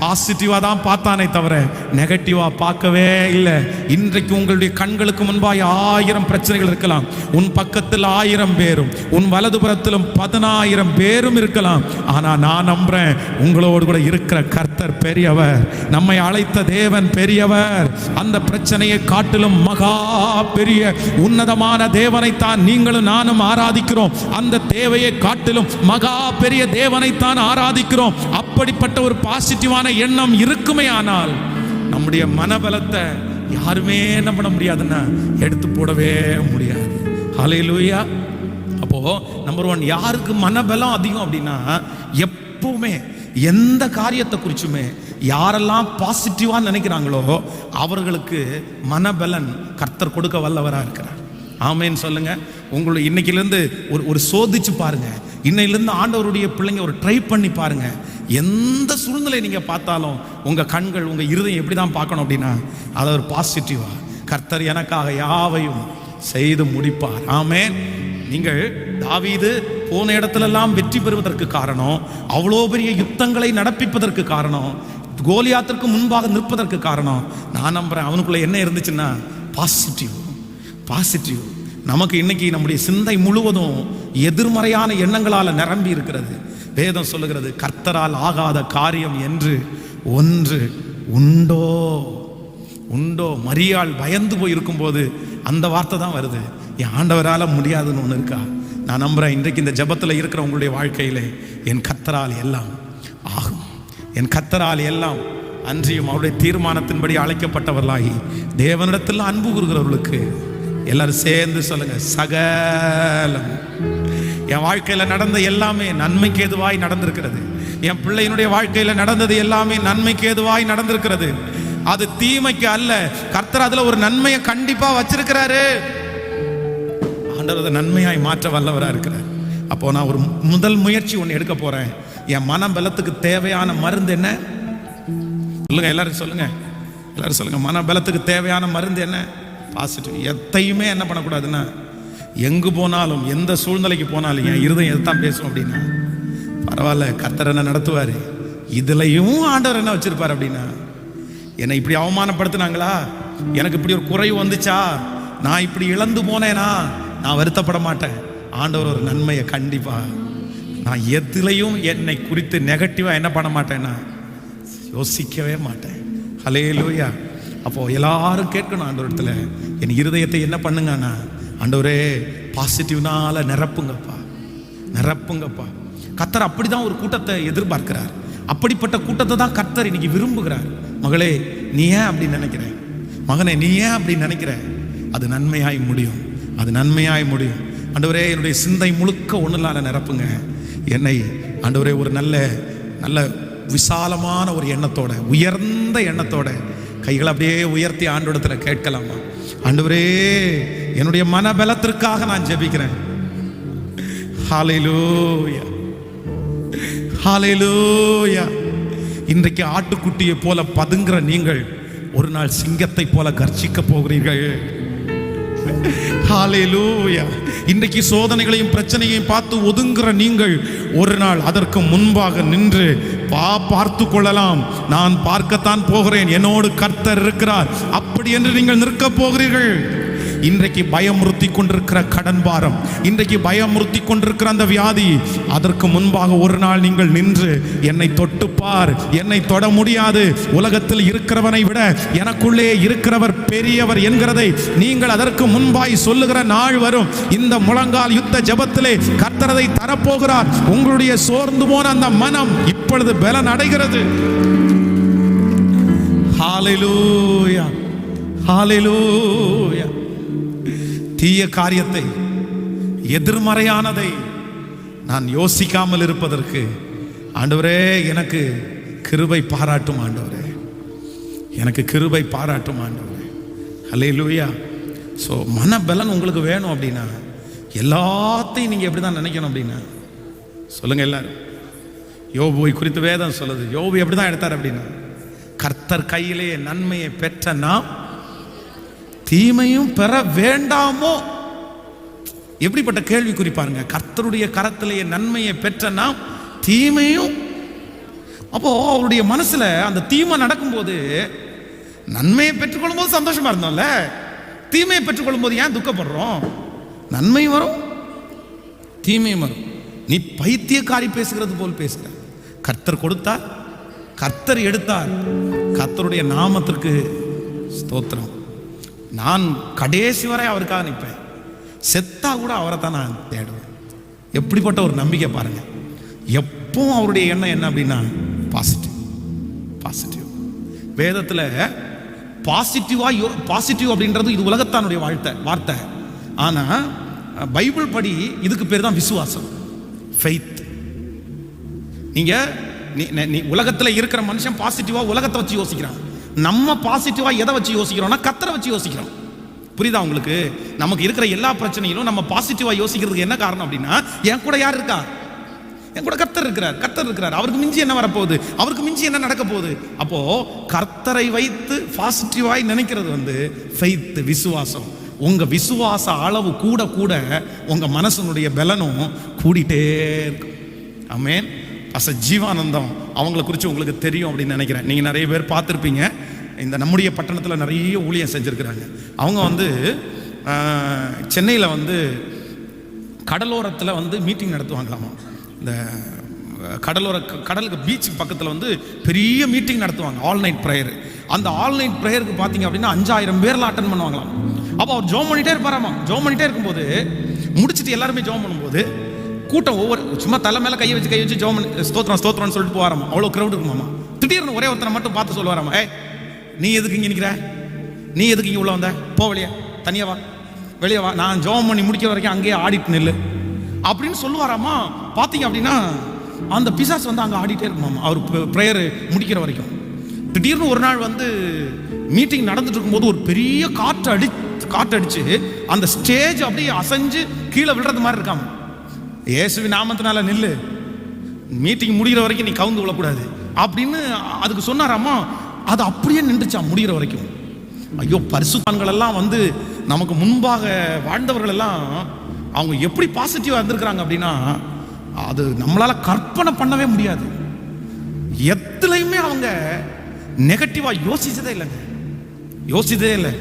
பாசிட்டிவா தான் பார்த்தானே தவிர நெகட்டிவா பார்க்கவே இல்லை. இன்றைக்கு உங்களுடைய கண்களுக்கு முன்பாக 1000 பிரச்சனைகள் இருக்கலாம், உன் பக்கத்தில் 1000 பேரும், உன் வலதுபுறத்திலும் 10000 பேரும் இருக்கலாம். ஆனா நான் நம்புறேன், உங்களோடு கூட இருக்கிற கர்த்தர் பெரியவர், நம்மை அழைத்த தேவன் பெரியவர். அந்த பிரச்சனையை காட்டிலும் மகா பெரிய உன்னதமான தேவனைத்தான் நீங்களும் நானும் ஆராதிக்கிறோம். அந்த தேவையை காட்டிலும் மகா பெரிய தேவனைத்தான் ஆராதிக்கிறோம். அப்படிப்பட்ட ஒரு பாசிட்டிவான எண்ணம் இருக்குமே ஆனால் நம்முடைய மனபலத்தை யாருமே என்ன பண்ண முடியாதுன்னா எடுத்து போடவே முடியாது. ஹல்லேலூயா. அப்போ நம்பர் 1, யாருக்கு மனபலம் அதிகம் அப்படின்னா, எப்பவுமே எந்த காரியத்தை குறிச்சுமே யாரெல்லாம் பாசிட்டிவா நினைக்கிறாங்களோ அவர்களுக்கு மனபலன் கர்த்தர் கொடுக்க வல்லவரா இருக்கிறார். ஆமேன்னு சொல்லுங்க. உங்களை இன்னைக்கிலிருந்து ஒரு சோதிச்சு பாருங்க. இன்னையிலிருந்து ஆண்டவருடைய பிள்ளைங்க ஒரு ட்ரை பண்ணி பாருங்க. எந்த சூழ்நிலை நீங்க பார்த்தாலும் உங்க கண்கள், உங்க இருதயம் எப்படி தான் பார்க்கணும் அப்படின்னா, அதை ஒரு பாசிட்டிவா, கர்த்தர் எனக்காக யாவையும் செய்து முடிப்பார். ஆமேன். நீங்கள் தாவீது போன இடத்துலெல்லாம் வெற்றி பெறுவதற்கு காரணம், அவ்வளோ பெரிய யுத்தங்களை நடப்பிப்பதற்கு காரணம், கோலியாத்திற்கு முன்பாக நிற்பதற்கு காரணம், நான் நம்புறேன் அவனுக்குள்ள என்ன இருந்துச்சுன்னா பாசிட்டிவ். நமக்கு இன்னைக்கு நம்முடைய சிந்தை முழுவதும் எதிர்மறையான எண்ணங்களால் நிரம்பி இருக்கிறது. வேதம் சொல்லுகிறது, கர்த்தரால் ஆகாத காரியம் என்று ஒன்று உண்டோ உண்டோ. மரியாள் பயந்து போய் இருக்கும்போது அந்த வார்த்தை தான் வருது, என் ஆண்டவரால் முடியாதுன்னு ஒன்று இருக்கா? நான் நம்புகிறேன், இன்றைக்கு இந்த ஜெபத்தில் இருக்கிற உங்களுடைய வாழ்க்கையில் என் கர்த்தரால் எல்லாம் ஆகும், என் கர்த்தரால் எல்லாம். அன்றியும் அவருடைய தீர்மானத்தின்படி அழைக்கப்பட்டவர்களாகி தேவனிடத்தில் அன்பு கூறுகிறவர்களுக்கு எல்லாரும் சேர்ந்து சொல்லுங்க, சகலம். என் வாழ்க்கையில் நடந்த எல்லாமே நன்மைக்கு ஏதுவாய் நடந்திருக்கிறது. என் பிள்ளையினுடைய வாழ்க்கையில் நடந்தது எல்லாமே நன்மைக்கு ஏதுவாய் நடந்திருக்கிறது. அது தீமைக்கு அல்ல. கர்த்தர் அதுல ஒரு நன்மையை கண்டிப்பா வச்சிருக்கிறாரு. ஆண்டவர் அதை நன்மையாய் மாற்ற வல்லவரா இருக்கிறார். அப்போ நான் ஒரு முதல் முயற்சி ஒன்று எடுக்க போறேன். என் மன பலத்துக்கு தேவையான மருந்து என்ன? சொல்லுங்க, எல்லாரும் சொல்லுங்க, எல்லாரும் சொல்லுங்க. மன பலத்துக்கு தேவையான மருந்து என்ன? பாசிட்டிவ். எத்தையுமே என்ன பண்ணக்கூடாதுன்னா, எங்கு போனாலும் எந்த சூழ்நிலைக்கு போனாலும் என் இருதயம் எதுதான் பேசும் அப்படின்னா, பரவாயில்ல கர்த்தர் என்ன நடத்துவார், இதுலையும் ஆண்டவர் என்ன வச்சிருப்பார் அப்படின்னா, என்னை இப்படி அவமானப்படுத்தினாங்களா, எனக்கு இப்படி ஒரு குறைவு வந்துச்சா, நான் இப்படி இழந்து போனேனா, நான் வருத்தப்பட மாட்டேன். ஆண்டவர் ஒரு நன்மையை கண்டிப்பா, நான் எதுலையும் என்னை குறித்து நெகட்டிவா என்ன பண்ண மாட்டேன்னா யோசிக்கவே மாட்டேன். ஹல்லேலூயா. அப்போ எல்லாரும் கேட்கணும் ஆண்டவரத்துல, என் இருதயத்தை என்ன பண்ணுங்கன்னா, ஆண்டவரே பாசிட்டிவ்னால நிரப்புங்கப்பா, நிரப்புங்கப்பா. கர்த்தர் அப்படிதான் ஒரு கூட்டத்தை எதிர்பார்க்கிறார். அப்படிப்பட்ட கூட்டத்தை தான் கர்த்தர் இன்னைக்கு விரும்புகிறார். மகளே, நீ ஏன் அப்படி நினைக்கிற? மகனே, நீ ஏன் அப்படி நினைக்கிற? அது நன்மையாய் முடியும், அது நன்மையாய் முடியும். ஆண்டவரே, என்னுடைய சிந்தை முழுக்க ஒண்ணுலான நிரப்புங்க என்னை. ஆண்டவரே, ஒரு நல்ல நல்ல விசாலமான ஒரு எண்ணத்தோட, உயர்ந்த எண்ணத்தோட கைகளை அப்படியே உயர்த்தி ஆண்டவரிடத்துல கேட்கலாமா? ஆண்டவரே, என்னுடைய மனபலத்திற்காக நான் ஜெபிக்கிறேன். ஹல்லேலூயா, ஹல்லேலூயா. இன்றைக்கு ஆட்டுக்குட்டியை போல பதுங்குற நீங்கள் ஒரு நாள் சிங்கத்தை போல கர்ஜிக்க போகிறீர்கள். ஹல்லேலூயா. இன்றைக்கு சோதனைகளையும் பிரச்சனையையும் பார்த்து ஒதுங்குற நீங்கள் ஒரு நாள் அதற்கு முன்பாக நின்று பார்த்து கொள்ளலாம். நான் பார்க்கத்தான் போகிறேன், என்னோடு கர்த்தர் இருக்கிறார், அப்படி என்று நீங்கள் நிற்க போகிறீர்கள். இன்றைக்கு பயமுறுத்தி கொண்டிருக்கிற கடன் பாரம், இன்றைக்கு பயமுறுத்தி கொண்டிருக்கிற அந்த வியாதி, அதற்கு முன்பாக ஒரு நாள் நீங்கள் நின்று என்னை தொட்டுப்பார், என்னை தொட முடியாது, உலகத்தில் இருக்கிறவனை விட எனக்குள்ளே இருக்கிறவர் பெரியவர் என்கிறதை நீங்கள் அதற்கு முன்பாய் சொல்லுகிற நாள் வரும். இந்த முழங்கால் யுத்த ஜெபத்திலே கர்த்தரதை தரப்போகிறார். உங்களுடைய சோர்ந்து போன அந்த மனம் இப்பொழுது பலன் அடைகிறது. ஹல்லேலூயா, ஹல்லேலூயா. தீய காரியத்தை, எதிர்மறையானதை நான் யோசிக்காமல் இருப்பதற்கு ஆண்டவரே எனக்கு கிருபை பாராட்டும் ஆண்டவரே, எனக்கு கிருபை பாராட்டும் ஆண்டவரே. ஹல்லேலூயா. ஸோ மனபலன் உங்களுக்கு வேணும் அப்படின்னா எல்லாத்தையும் நீங்கள் எப்படி தான் நினைக்கணும் அப்படின்னா, சொல்லுங்க எல்லாரும். யோபுவை குறித்து வேதம் சொல்லுது, யோபு எப்படி தான் எடுத்தார் அப்படின்னா, கர்த்தர் கையிலே நன்மையை பெற்ற நாம் தீமையும் பெற வேண்டாமோ. எப்படிப்பட்ட கேள்வி குறிப்பாருங்க. கர்த்தருடைய கரத்திலேயே நன்மையை பெற்ற நாம் தீமையும். அப்போ அவருடைய மனசுல அந்த தீமை நடக்கும்போது நன்மையை பெற்றுக்கொள்ளும் போது சந்தோஷமா இருந்தோம்ல, தீமையை பெற்றுக்கொள்ளும் போது ஏன் துக்கப்படுறோம்? நன்மையும் வரும், தீமையும் வரும். நீ பைத்தியக்காரி பேசுகிறது போல் பேசுற. கர்த்தர் கொடுத்தார், கர்த்தர் எடுத்தார். கர்த்தருடைய நாமத்திற்கு ஸ்தோத்திரம். நான் கடைசி வரை அவருக்காக நிற்பேன், செத்தா கூட அவரை தான் நான் தேடுவேன். எப்படிப்பட்ட ஒரு நம்பிக்கை பாருங்க. எப்பவும் அவருடைய எண்ணம் என்ன அப்படின்னா பாசிட்டிவ், பாசிட்டிவ். வேதத்தில் பாசிட்டிவ் அப்படின்றது இது உலகத்தானுடைய வார்த்தை. ஆனா பைபிள் படி இதுக்கு பேர் தான் விசுவாசம், ஃபெய்த். நீ உலகத்தில் இருக்கிற மனுஷன் பாசிட்டிவா உலகத்தை வச்சு யோசிக்கிறான். நம்ம பாசிட்டிவா எதை வச்சு யோசிக்கிறோம்னா கர்த்தரை வச்சு யோசிக்கிறோம். புரியுதா உங்களுக்கு? நமக்கு இருக்கிற எல்லா பிரச்சனையிலும் நம்ம பாசிட்டிவா யோசிக்கிறதுக்கு என்ன காரணம் அப்படின்னா, என் கூட யார் இருக்கா? என் கூட கர்த்தர் இருக்கிறார், கர்த்தர் இருக்கிறார். அவருக்கு மிஞ்சி என்ன வரப்போகுது, அவருக்கு மிஞ்சி என்ன நடக்க போகுது? அப்போ கர்த்தரை வைத்து பாசிட்டிவாய் நினைக்கிறது ஃபெய்த், விசுவாசம். உங்க விசுவாச அளவு கூட கூட உங்க மனசனுடைய பலனும் கூடிட்டே இருக்கும். ஆமென். ஜீவானந்தம் அவங்கள குறித்து உங்களுக்கு தெரியும் அப்படின்னு நினைக்கிறேன். நீங்கள் நிறைய பேர் பார்த்துருப்பீங்க. இந்த நம்முடைய பட்டணத்தில் நிறைய ஊழியம் செஞ்சுருக்கிறாங்க. அவங்க சென்னையில் கடலோரத்தில் மீட்டிங் நடத்துவாங்களாமா. இந்த கடலுக்கு பீச்சுக்கு பக்கத்தில் வந்து பெரிய மீட்டிங் நடத்துவாங்க, ஆல் நைட் ப்ரேயர். அந்த ஆல் நைட் ப்ரேயருக்கு பார்த்தீங்க அப்படின்னா 5000 பேர்லாம் அட்டன் பண்ணுவாங்களாம். அப்போ அவர் ஜோம் பண்ணிட்டே இருப்பாராமா. ஜோம் பண்ணிட்டே இருக்கும்போது முடிச்சுட்டு எல்லாருமே ஜோம் பண்ணும்போது கூட்டம் ஒவ்வொரு சும்மா தலை மேலே கை வச்சு ஜோம் ஸ்தோத்திரம் ஸ்தோத்திரம்னு சொல்லிட்டு போவாராமா. அவ்வளோ க்ரௌட் இருக்குமாமா. திடீர்னு ஒரே ஒருத்தரை மட்டும் பார்த்து சொல்லுவாராமா, நீ எதுக்கு இங்கே நிற்கிற, நீ எதுக்கு இங்கே உள்ள வந்த, போ வெளியே, தனியாக வா, வெளியே வா, நான் ஜோம் பண்ணி முடிக்கிற வரைக்கும் அங்கேயே ஆடிட்டு நில்லு அப்படின்னு சொல்லுவாராமா. பார்த்தீங்க அப்படின்னா அந்த பிசாஸ் வந்து அங்கே ஆடிட்டே இருக்குமாமா அவர் ப்ரேயர் முடிக்கிற வரைக்கும். திடீர்னு ஒரு நாள் வந்து மீட்டிங் நடந்துட்டு இருக்கும்போது ஒரு பெரிய காற்றடிச்சு அந்த ஸ்டேஜ் அப்படியே அசைஞ்சு கீழே விழுறது மாதிரி இருக்காம. இயேசுவின் நாமத்தினால நில்லு, மீட்டிங் முடிகிற வரைக்கும் நீ கவுந்து விழக்கூடாது அப்படின்னு அதுக்கு சொன்னாராமா. அது அப்படியே நின்றுச்சா முடிகிற வரைக்கும். ஐயோ, பரிசுத்தவான்கள் எல்லாம் வந்து நமக்கு முன்பாக வாழ்ந்தவர்கள் எல்லாம் அவங்க எப்படி பாசிட்டிவா இருந்திருக்கிறாங்க அப்படின்னா அது நம்மளால கற்பனை பண்ணவே முடியாது. எதுலையுமே அவங்க நெகட்டிவா யோசிச்சதே இல்லை.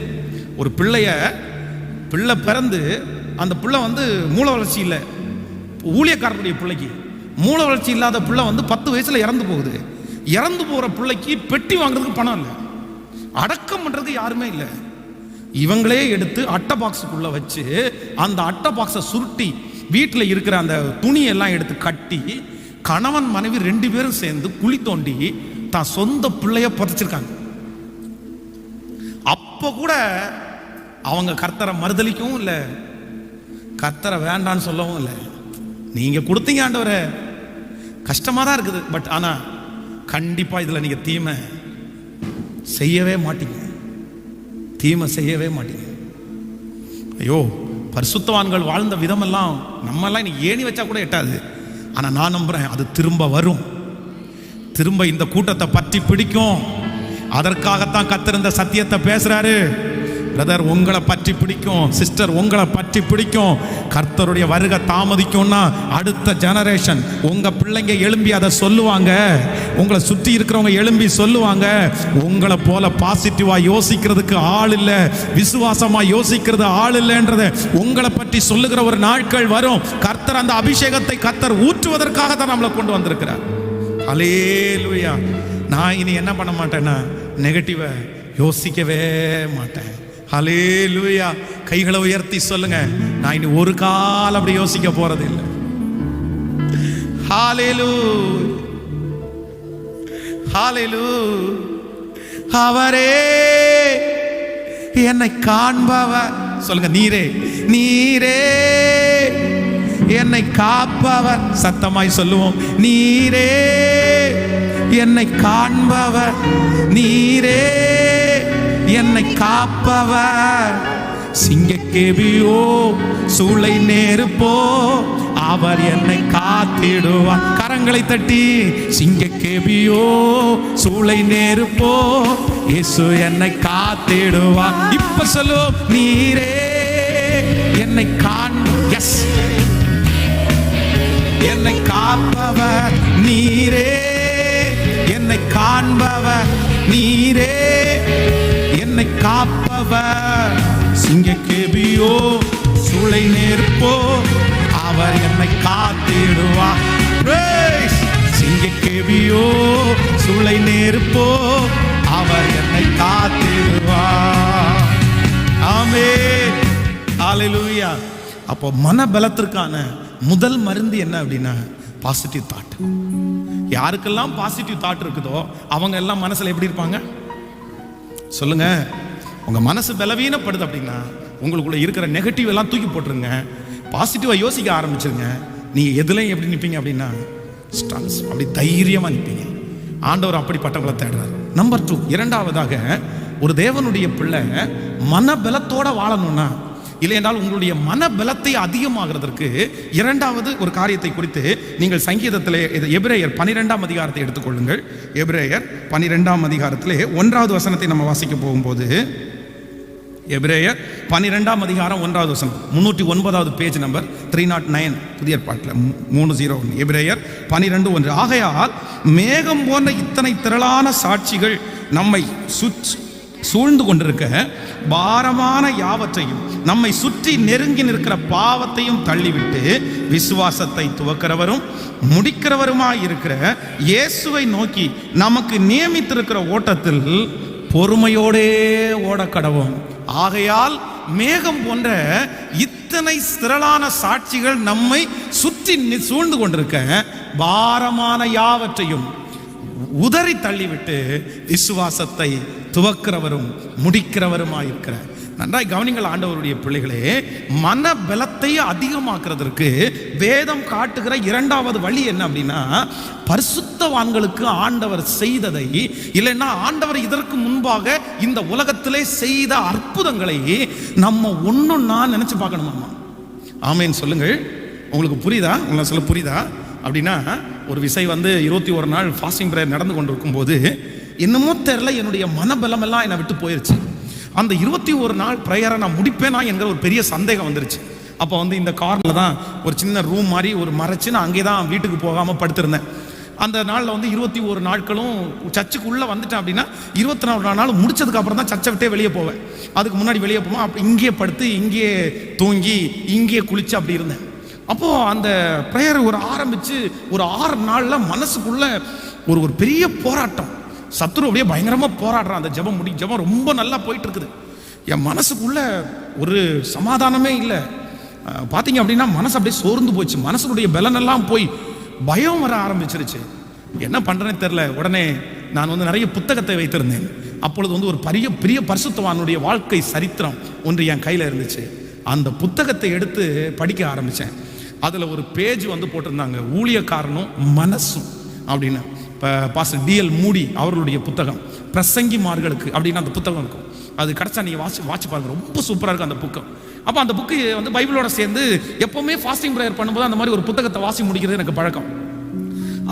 ஒரு பிள்ளை பிறந்து அந்த பிள்ளை வந்து மூல வளர்ச்சி இல்லை, ஊழியக்காரருடைய பிள்ளைக்கு மூல வளர்ச்சி இல்லாத பிள்ளை வந்து 10 வயசுல இறந்து போகுது. இறந்து போற பிள்ளைக்கு பெட்டி வாங்குறதுக்கு பணம் இல்லை, அடக்கம் பண்றது யாருமே இல்லை. இவங்களே எடுத்து அட்டை பாக்ஸுக்குள்ள வச்சு அந்த அட்டை பாக்ஸை சுருட்டி வீட்டில் இருக்கிற அந்த துணியெல்லாம் எடுத்து கட்டி கணவன் மனைவி 2 பேரும் சேர்ந்து குழி தோண்டி தான் சொந்த பிள்ளைய புதைச்சிருக்காங்க. அப்ப கூட அவங்க கர்த்தரை மறுதலிக்கவும் இல்லை, கர்த்தரை வேண்டான்னு சொல்லவும் இல்லை. நீங்க கொடுத்தீங்க ஆண்டவரே, கஷ்டமா தான் இருக்குது, பட் ஆனா கண்டிப்பா இதுல நீங்க தீமை செய்யவே மாட்டீங்க. ஐயோ, பரிசுத்தவான்கள் வாழ்ந்த விதமெல்லாம் நம்மெல்லாம் இன்னைக்கு ஏணி வச்சா கூட எட்டாது. ஆனா நான் நம்புறேன் அது திரும்ப வரும், திரும்ப இந்த கூட்டத்தை பற்றி பிடிக்கும். அதற்காகத்தான் கர்த்தர் இந்த சத்தியத்தை பேசுறாரு. பிரதர், உங்களை பற்றி பிடிக்கும், சிஸ்டர் உங்களை பற்றி பிடிக்கும். கர்த்தருடைய வருகை தாமதிக்கும்னா அடுத்த ஜெனரேஷன் உங்க பிள்ளைங்க எழும்பி அதை சொல்லுவாங்க, உங்களை சுற்றி இருக்கிறவங்க எழும்பி சொல்லுவாங்க. உங்களை போல பாசிட்டிவா யோசிக்கிறதுக்கு ஆள் இல்லை, விசுவாசமா யோசிக்கிறது ஆள் இல்லைன்றதை உங்களை பற்றி சொல்லுகிற ஒரு நாட்கள் வரும். கர்த்தர் அந்த அபிஷேகத்தை கர்த்தர் ஊற்றுவதற்காக தான் நம்மளை கொண்டு வந்திருக்கிறார். ஹல்லேலூயா. நான் இனி என்ன பண்ண மாட்டேன்னா நெகட்டிவா யோசிக்கவே மாட்டேன். ஹல்லேலூயா. கைகளை உயர்த்தி சொல்லுங்க, நான் இனி ஒரு காலம் அப்படி யோசிக்க போறது இல்லை. ஹல்லேலூயா, ஹல்லேலூயா. அவரே என்னை காண்பவர், சொல்லுங்க, நீரே என்னை காப்பவர். சத்தமாய் சொல்லுவோம், நீரே என்னை காண்பவர், நீரே என்னை காப்பவர். சிங்கக்கேபியோ சூளை நெருப்போ அவர் என்னை காத்திடுவார். கரங்களை தட்டி, சிங்கக்கேபியோ சூளை நெருப்போ இயேசு என்னை காத்திடுவார். இப்ப சொல்லுவோம், நீரே என்னை எஸ் என்னை காப்பவர், நீரே என்னை காண்பவர், நீரே என்னை காப்பவர். சிங்கக்கேபியோ சூளை நெருப்போ அவர் என்னை காத்திடுவார். சிங்கக்கேபியோ சூளை நெருப்போ அவர் என்னை காத்திடுவார். ஆமென், ஹல்லேலூயா. அப்போ மனபலத்திற்கான முதல் மருந்து என்ன அப்படின்னா பாசிட்டிவ் தாட். யாருக்கெல்லாம் பாசிட்டிவ் தாட் இருக்குதோ அவங்க எல்லாம் மனசுல எப்படி இருப்பாங்க சொல்லுங்க. உங்க மனசு பலவீனப்படுது அப்படின்னா உங்களுக்குள்ள இருக்கிற நெகட்டிவ் எல்லாம் தூக்கி போட்டுருங்க, பாசிட்டிவா யோசிக்க ஆரம்பிச்சிருங்க. நீங்க எதுலையும் எப்படி நிற்பீங்க அப்படின்னா ஸ்ட்ராங்ஸ், அப்படி தைரியமா நிற்பீங்க. ஆண்டவர் அப்படிப்பட்டவங்களை தேடுறாரு. நம்பர் 2, இரண்டாவதாக, ஒரு தேவனுடைய பிள்ளை மனபலத்தோட வாழணும்னா, இல்லை என்றால் உங்களுடைய மனபலத்தை அதிகமாகிறதற்கு இரண்டாவது ஒரு காரியத்தை குறித்து நீங்கள் சங்கீதத்திலே எபிரேயர் 12ஆம் அதிகாரத்தை எடுத்துக்கொள்ளுங்கள். எபிரேயர் 12ஆம் அதிகாரத்திலே 1வது வசனத்தை நம்ம வாசிக்க போகும்போது, எபிரேயர் 12ஆம் அதிகாரம் 1வது வசனம், 309வது பேஜ் நம்பர் 309 புதிய ஏற்பாட்டில் 301. எபிரேயர் 12:1. ஆகையால் மேகம் போன்ற இத்தனை திரளான சாட்சிகள் நம்மை சூழ்ந்து கொண்டிருக்க பாரமான யாவற்றையும் நம்மை சுற்றி நெருங்கி நிற்கிற பாவத்தையும் தள்ளிவிட்டு விசுவாசத்தை துவக்கிறவரும் முடிக்கிறவருமாய் இருக்கிற இயேசுவை நோக்கி நமக்கு நியமித்திருக்கிற ஓட்டத்தில் பொறுமையோடே ஓடக்கடவோம். ஆகையால் மேகம் போன்ற இத்தனை திரளான சாட்சிகள் நம்மை சுற்றி சூழ்ந்து கொண்டிருக்க பாரமான யாவற்றையும் உதறி தள்ளிவிட்டு விசுவாசத்தை துவக்கிறவரும் முடிக்கிறவருமாயிருக்கிற. நன்றாய் கவனிங்கள் ஆண்டவருடைய பிள்ளைகளே, மன பலத்தை அதிகமாக்குறதற்கு வேதம் காட்டுகிற இரண்டாவது வழி என்ன அப்படின்னா, பரிசுத்தவான்களுக்கு ஆண்டவர் செய்ததை, இல்லைன்னா ஆண்டவர் இதற்கு முன்பாக இந்த உலகத்திலே செய்த அற்புதங்களை நம்ம ஒன்னொன்னா நினைச்சு பார்க்கணுமாமா. ஆமேன்னு சொல்லுங்கள். உங்களுக்கு புரியுதா? உங்களுக்கு சொல்ல புரியுதா? அப்படின்னா ஒரு விசை 21 நாள் ஃபாஸ்டிங் பிரேயர் நடந்து கொண்டிருக்கும் போது என்னமோ தெரியல, என்னுடைய மனபலம் எல்லாம் என்னை விட்டு போயிருச்சு. அந்த 21 நாள் பிரேயரை நான் முடிப்பேனா என்கிற ஒரு பெரிய சந்தேகம் வந்துருச்சு. அப்போ இந்த காரில் தான் ஒரு சின்ன ரூம் மாதிரி ஒரு மறைச்சு நான் அங்கே தான் வீட்டுக்கு போகாமல் படுத்திருந்தேன். அந்த நாளில் 21 நாட்களும் சர்ச்சுக்குள்ளே வந்துட்டேன் அப்படின்னா 24 நாள் முடிச்சதுக்கு அப்புறம் தான் சர்ச்சை விட்டே வெளியே போவேன். அதுக்கு முன்னாடி வெளியே போவோம். அப்போ இங்கேயே படுத்து இங்கேயே தூங்கி இங்கேயே குளிச்சு அப்படி இருந்தேன். அப்போது அந்த ப்ரேயர் ஆரம்பித்து ஒரு 6 நாளில் மனசுக்குள்ள ஒரு பெரிய போராட்டம். சத்துரு அப்படியே பயங்கரமாக போராடுறான். அந்த ஜெபம் ரொம்ப நல்லா போயிட்டு இருக்குது. என் மனசுக்குள்ள ஒரு சமாதானமே இல்லை. பார்த்தீங்க அப்படின்னா மனசு அப்படியே சோர்ந்து போச்சு. மனசுடைய பலனெல்லாம் போய் பயம் வர ஆரம்பிச்சிருச்சு. என்ன பண்ணுறேன்னு தெரில. உடனே நான் நிறைய புத்தகத்தை வைத்திருந்தேன். அப்பொழுது ஒரு பெரிய பரிசுத்தவானுடைய வாழ்க்கை சரித்திரம் ஒன்று என் கையில் இருந்துச்சு. அந்த புத்தகத்தை எடுத்து படிக்க ஆரம்பித்தேன். அதில் ஒரு பேஜ் போட்டிருந்தாங்க, ஊழியக்காரனும் மனசும் அப்படின்னு. இப்போ பாஸ்டர் D.L. மூடி அவர்களுடைய புத்தகம் பிரசங்கிமார்களுக்கு அப்படின்னு அந்த புத்தகம் இருக்கும். அது கிடச்சா நீங்கள் வாட்சி பாருங்க, ரொம்ப சூப்பராக இருக்கும் அந்த புக்கம். அப்போ அந்த புக்கு பைபிளோட சேர்ந்து எப்போவுமே ஃபாஸ்டிங் ப்ரேயர் பண்ணும்போது அந்த மாதிரி ஒரு புத்தகத்தை வாசி முடிக்கிறது எனக்கு பழக்கம்.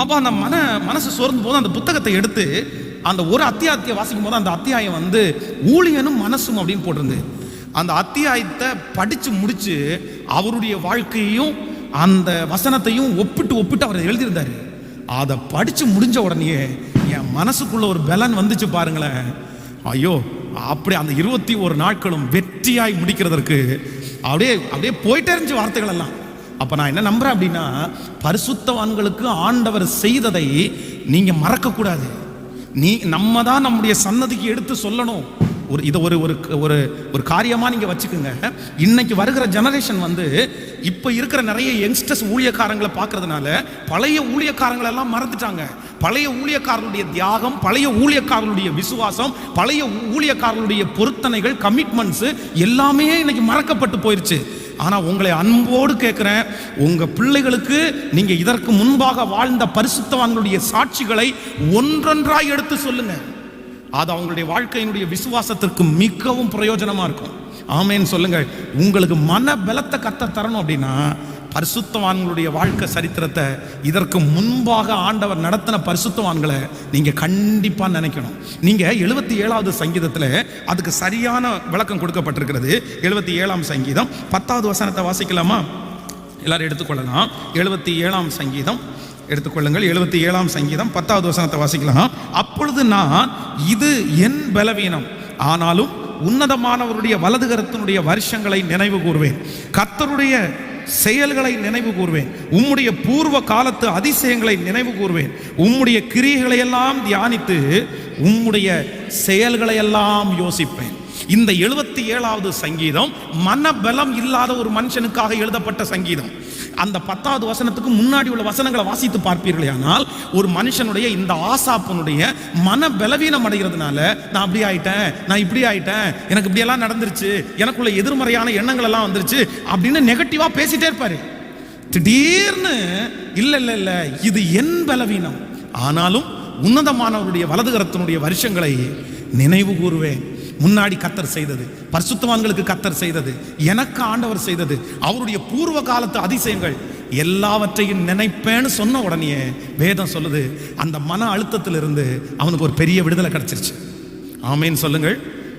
அப்போ அந்த மனசு சோர்ந்து போது அந்த புத்தகத்தை எடுத்து அந்த ஒரு அத்தியாயத்தை வாசிக்கும் போது அந்த அத்தியாயம் ஊழியனும் மனசும் அப்படின்னு போட்டிருந்து. அந்த அத்தியாயத்தை படித்து முடித்து அவருடைய வாழ்க்கையையும் அந்த வசனத்தையும் ஒப்பிட்டு அவர் எழுதியிருந்தார். அதை படித்து முடிஞ்ச உடனே என் மனசுக்குள்ள ஒரு பலன் வந்துச்சு பாருங்களேன். ஐயோ, அப்படி அந்த 21 நாட்களும் வெற்றியாய் முடிக்கிறதற்கு அப்படியே போயிட்டே இருந்துச்சு வார்த்தைகள் எல்லாம். அப்போ நான் என்ன நம்புறேன் அப்படின்னா, பரிசுத்தவான்களுக்கு ஆண்டவர் செய்ததை நீங்கள் மறக்கக்கூடாது. நம்ம தான் நம்முடைய சன்னதிக்கு எடுத்து சொல்லணும். இதை ஒரு காரியமாக நீங்கள் வச்சுக்கோங்க. இன்னைக்கு வருகிற ஜெனரேஷன் இப்போ இருக்கிற நிறைய யங்ஸ்டர்ஸ் ஊழியக்காரங்களை பார்க்கறதுனால பழைய ஊழியக்காரங்களை எல்லாம் மறந்துட்டாங்க. பழைய ஊழியக்காரர்களுடைய தியாகம், பழைய ஊழியக்காரர்களுடைய விசுவாசம், பழைய ஊழியக்காரர்களுடைய பொருத்தனைகள், கமிட்மெண்ட்ஸ் எல்லாமே இன்னைக்கு மறக்கப்பட்டு போயிருச்சு. ஆனால் உங்களை அன்போடு கேட்குறேன், உங்கள் பிள்ளைகளுக்கு நீங்கள் இதற்கு முன்பாக வாழ்ந்த பரிசுத்தவான்களுடைய சாட்சிகளை ஒன்றொன்றாய் எடுத்து சொல்லுங்க. அது அவங்களுடைய வாழ்க்கையினுடைய விசுவாசத்திற்கு மிகவும் பிரயோஜனமாக இருக்கும். ஆமேன்னு சொல்லுங்கள். உங்களுக்கு மன பலத்தை கத்த தரணும் அப்படின்னா பரிசுத்தவான்களுடைய வாழ்க்கை சரித்திரத்தை, இதற்கு முன்பாக ஆண்டவர் நடத்தின பரிசுத்தவான்களை நீங்கள் கண்டிப்பாக நினைக்கணும். நீங்கள் 77வது சங்கீதத்தில் அதுக்கு சரியான விளக்கம் கொடுக்கப்பட்டிருக்கிறது. 77ஆம் சங்கீதம் 10வது வசனத்தை வாசிக்கலாமா? எல்லாரும் எடுத்துக்கொள்ளலாம். 77ஆம் சங்கீதம் எடுத்துக்கொள்ளுங்கள். 77ஆம் சங்கீதம் 10வது வசனத்தை வாசிக்கலாம். அப்பொழுது நான், இது என் பலவீனம், ஆனாலும் உன்னதமானவருடைய வலதுகரத்தினுடைய வருஷங்களை நினைவு கூறுவேன், கர்த்தருடைய செயல்களை நினைவு கூறுவேன், உம்முடைய பூர்வ காலத்து அதிசயங்களை நினைவு கூறுவேன், உம்முடைய கிரியைகளை எல்லாம் தியானித்து உம்முடைய செயல்களை எல்லாம் யோசிப்பேன். இந்த 77வது சங்கீதம் மனபலம் இல்லாத ஒரு மனுஷனுக்காக எழுதப்பட்ட சங்கீதம். அந்த 10வது வசனத்துக்கு முன்னாடி உள்ள வசனங்களை வாசித்து பார்ப்பீர்களே, ஆனால் ஒரு மனுஷனுடைய இந்த ஆசாப்பனுடைய மன பலவீனம் அடைகிறதுனால நான் அப்படி ஆயிட்டேன், நான் இப்படி ஆயிட்டேன், எனக்கு இப்படியெல்லாம் நடந்துருச்சு, எனக்குள்ள எதிர்மறையான எண்ணங்கள் எல்லாம் வந்துருச்சு அப்படின்னு நெகட்டிவா பேசிட்டே இருப்பாரு. திடீர்னு இல்ல இது என் பலவீனம், ஆனாலும் உன்னதமானவருடைய வலதுகரத்தினுடைய வருஷங்களை நினைவு கூறுவேன். முன்னாடி கர்த்தர் செய்தது, பரிசுத்தவான்களுக்கு கர்த்தர் செய்தது, எனக்கு ஆண்டவர் செய்தது, அவருடைய பூர்வ காலத்து அதிசயங்கள் எல்லாவற்றையும் நினைப்பேன்னு சொன்ன உடனே வேதம் சொல்லுது, அந்த மன அழுத்தத்திலிருந்து அவனுக்கு ஒரு பெரிய விடுதலை கிடைச்சிருச்சு. ஆமேன்னு சொல்லுங்கள்.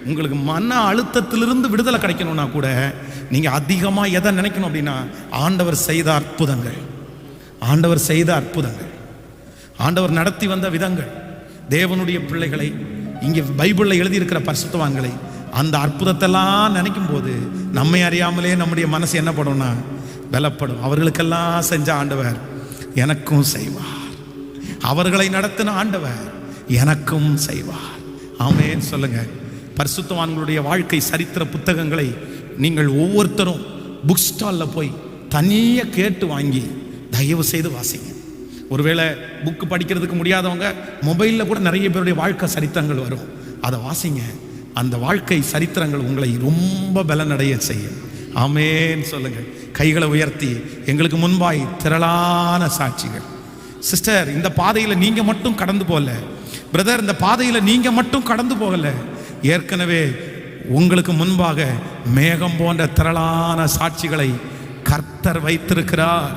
உங்களுக்கு மன அழுத்தத்திலிருந்து விடுதலை கிடைக்கணும்னா கூட நீங்க அதிகமாக எதை நினைக்கணும் அப்படின்னா, ஆண்டவர் செய்த அற்புதங்கள், ஆண்டவர் செய்த அற்புதங்கள், ஆண்டவர் நடத்தி வந்த விதங்கள், தேவனுடைய பிள்ளைகளை, இங்கே பைபிளில் எழுதியிருக்கிற பரிசுத்தவான்களை, அந்த அற்புதத்தெல்லாம் நினைக்கும் போது நம்மை அறியாமலே நம்முடைய மனசு என்ன பண்ணும்னா பலப்படும். அவர்களுக்கெல்லாம் செஞ்ச ஆண்டவர் எனக்கும் செய்வார். அவர்களை நடத்தின ஆண்டவர் எனக்கும் செய்வார். ஆமென் சொல்லுங்க. பரிசுத்தவான்களுடைய வாழ்க்கை சரித்திர புத்தகங்களை நீங்கள் ஒவ்வொருத்தரும் புக் ஸ்டாலில் போய் தனியாக கேட்டு வாங்கி தயவு செய்து வாசிங்க. ஒருவேளை புக்கு படிக்கிறதுக்கு முடியாதவங்க மொபைலில் கூட நிறைய பேருடைய வாழ்க்கை சரித்திரங்கள் வரும், அதை வாசிங்க. அந்த வாழ்க்கை சரித்திரங்கள் உங்களை ரொம்ப பலனடைய செய்யும். ஆமென் சொல்லுங்க. கைகளை உயர்த்தி எங்களுக்கு முன்பாய் திரளான சாட்சிகள். சிஸ்டர், இந்த பாதையில் நீங்க மட்டும் கடந்து போகல. பிரதர், இந்த பாதையில் நீங்க மட்டும் கடந்து போகல. ஏற்கனவே உங்களுக்கு முன்பாக மேகம் போன்ற திரளான சாட்சிகளை கர்த்தர் வைத்திருக்கிறார்.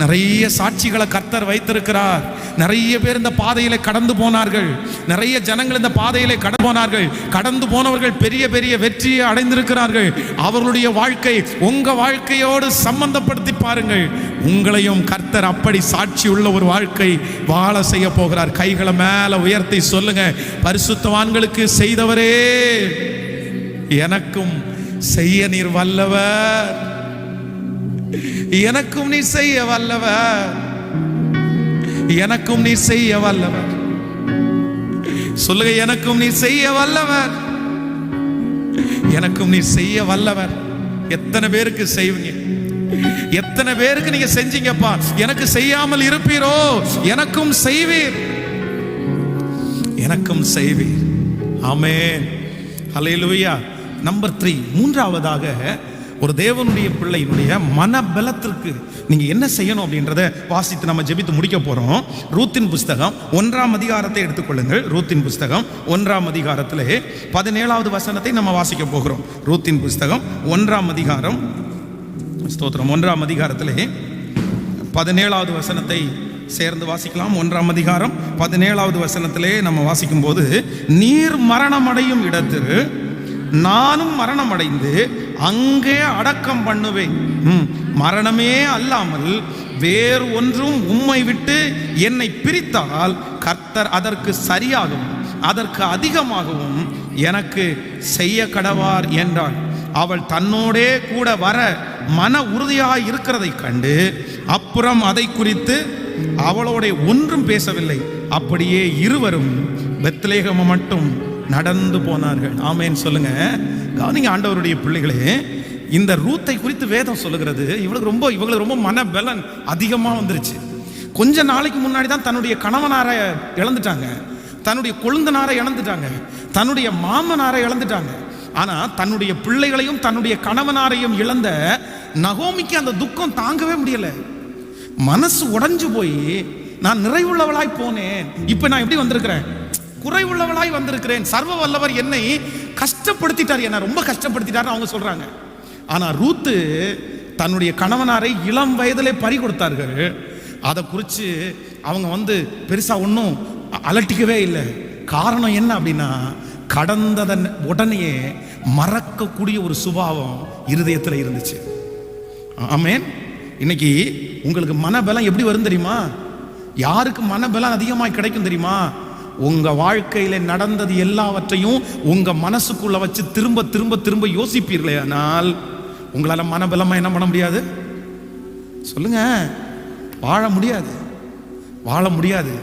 நிறைய சாட்சிகளை கர்த்தர் வைத்திருக்கிறார். நிறைய பேர் இந்த பாதையில கடந்து போனார்கள். நிறைய ஜனங்கள் இந்த பாதையில கடந்து போனார்கள். கடந்து போனவர்கள் பெரிய பெரிய வெற்றியை அடைந்திருக்கிறார்கள். அவர்களுடைய வாழ்க்கை உங்க வாழ்க்கையோடு சம்பந்தப்படுத்தி பாருங்கள். உங்களையும் கர்த்தர் அப்படி சாட்சி உள்ள ஒரு வாழ்க்கை வாழ செய்ய போகிறார். கைகளை மேல உயர்த்தி சொல்லுங்க, பரிசுத்தவான்களுக்கு செய்தவரே எனக்கும் செய்ய நீர் வல்லவர், எனக்கும் நீ செய்ய வல்லவர், எனக்கும் நீ செய்ய வல்லவர். சொல்லுங்க, எனக்கும் நீ செய்ய வல்லவர், எனக்கும் நீ செய்ய வல்லவர். எத்தனை பேருக்கு செய்வீங்க? எத்தனை பேருக்கு நீங்க செஞ்சீங்கப்பா? எனக்கு செய்யாமல் இருப்பீரோ? எனக்கும் செய்வீர், எனக்கும் செய்வீர். ஆமென், ஹல்லேலூயா. நம்பர் 3, மூன்றாவதாக ஒரு தேவனுடைய பிள்ளையினுடைய மனபலத்திற்கு நீங்க என்ன செய்யணும் அப்படின்றத வாசித்து நம்ம ஜெபித்து முடிக்க போறோம். ரூத்தின் புஸ்தகம் 1ஆம் அதிகாரத்தை எடுத்துக்கொள்ளுங்கள். ரூத்தின் புஸ்தகம் 1ஆம் அதிகாரத்திலே 17வது வசனத்தை நம்ம வாசிக்க போகிறோம். ரூத்தின் புஸ்தகம் 1ஆம் அதிகாரம், ஸ்தோத்திரம், 1ஆம் அதிகாரத்திலே 17வது வசனத்தை சேர்ந்து வாசிக்கலாம். 1ஆம் அதிகாரம் 17வது வசனத்திலே நம்ம வாசிக்கும் போது, நீர் மரணமடையும் இடத்தில் நானும் மரணம் அடைந்து அங்கே அடக்கம் பண்ணுவேன். மரணமே அல்லாமல் வேறு ஒன்றும் உம்மை விட்டு என்னை பிரித்தால் கர்த்தர் அதற்கு சரியாகவும் அதற்கு அதிகமாகவும் எனக்கு செய்ய கடவார் என்றாள். அவள் தன்னோடே கூட வர மன உறுதியாய் இருக்கிறதை கண்டு அப்புறம் அதை குறித்து அவளோட ஒன்றும் பேசவில்லை. அப்படியே இருவரும் பெத்லேகேம் மட்டும் நடந்து போனார்கள். ஆமென் சொல்லுங்க. கவனிங்க ஆண்டவருடைய பிள்ளைகளே, இந்த ரூத்தை குறித்து வேதம் சொல்லுகிறது, இவங்களுக்கு ரொம்ப மனபலன் அதிகமா வந்துருச்சு. கொஞ்ச நாளைக்கு முன்னாடி தான் தன்னுடைய கணவனாரை இழந்துட்டாங்க, தன்னுடைய கொழுந்தனாரை இழந்துட்டாங்க, தன்னுடைய மாமனாரை இழந்துட்டாங்க. ஆனா தன்னுடைய பிள்ளைகளையும் தன்னுடைய கணவனாரையும் இழந்த நகோமிக்கு அந்த துக்கம் தாங்கவே முடியல. மனசு உடைஞ்சு போய், நான் நிறைவுள்ளவளாய் போனேன், இப்ப நான் எப்படி வந்திருக்கிறேன்? குறைவுள்ளவளாய் வந்திருக்கிறேன். சர்வ வல்லவர் என்னை கஷ்டப்படுத்திட்டார், என்ன ரொம்ப கஷ்டப்படுத்திட்டார் அவங்க சொல்றாங்க. ஆனா ரூத்து தன்னுடைய கணவனாரை இளம் வயதிலே பறி கொடுத்தார்கள். அதை குறித்து அவங்க பெருசா ஒன்றும் அலட்டிக்கவே இல்லை. காரணம் என்ன அப்படின்னா, கடந்ததன் உடனேயே மறக்கக்கூடிய ஒரு சுபாவம் இருதயத்தில் இருந்துச்சு. ஆமென். இன்னைக்கு உங்களுக்கு மனபலம் எப்படி வரும் தெரியுமா? யாருக்கு மனபலம் அதிகமாக கிடைக்கும் தெரியுமா? உங்க வாழ்க்கையில நடந்தது எல்லாவற்றையும் உங்க மனசுக்குள்ள வச்சு திரும்ப திரும்ப திரும்ப யோசிப்பீர்களே, ஆனால் உங்களால மனபலமா என்ன பண்ண முடியாது? சொல்லுங்க, வாழ முடியாது, வாழ முடியாது.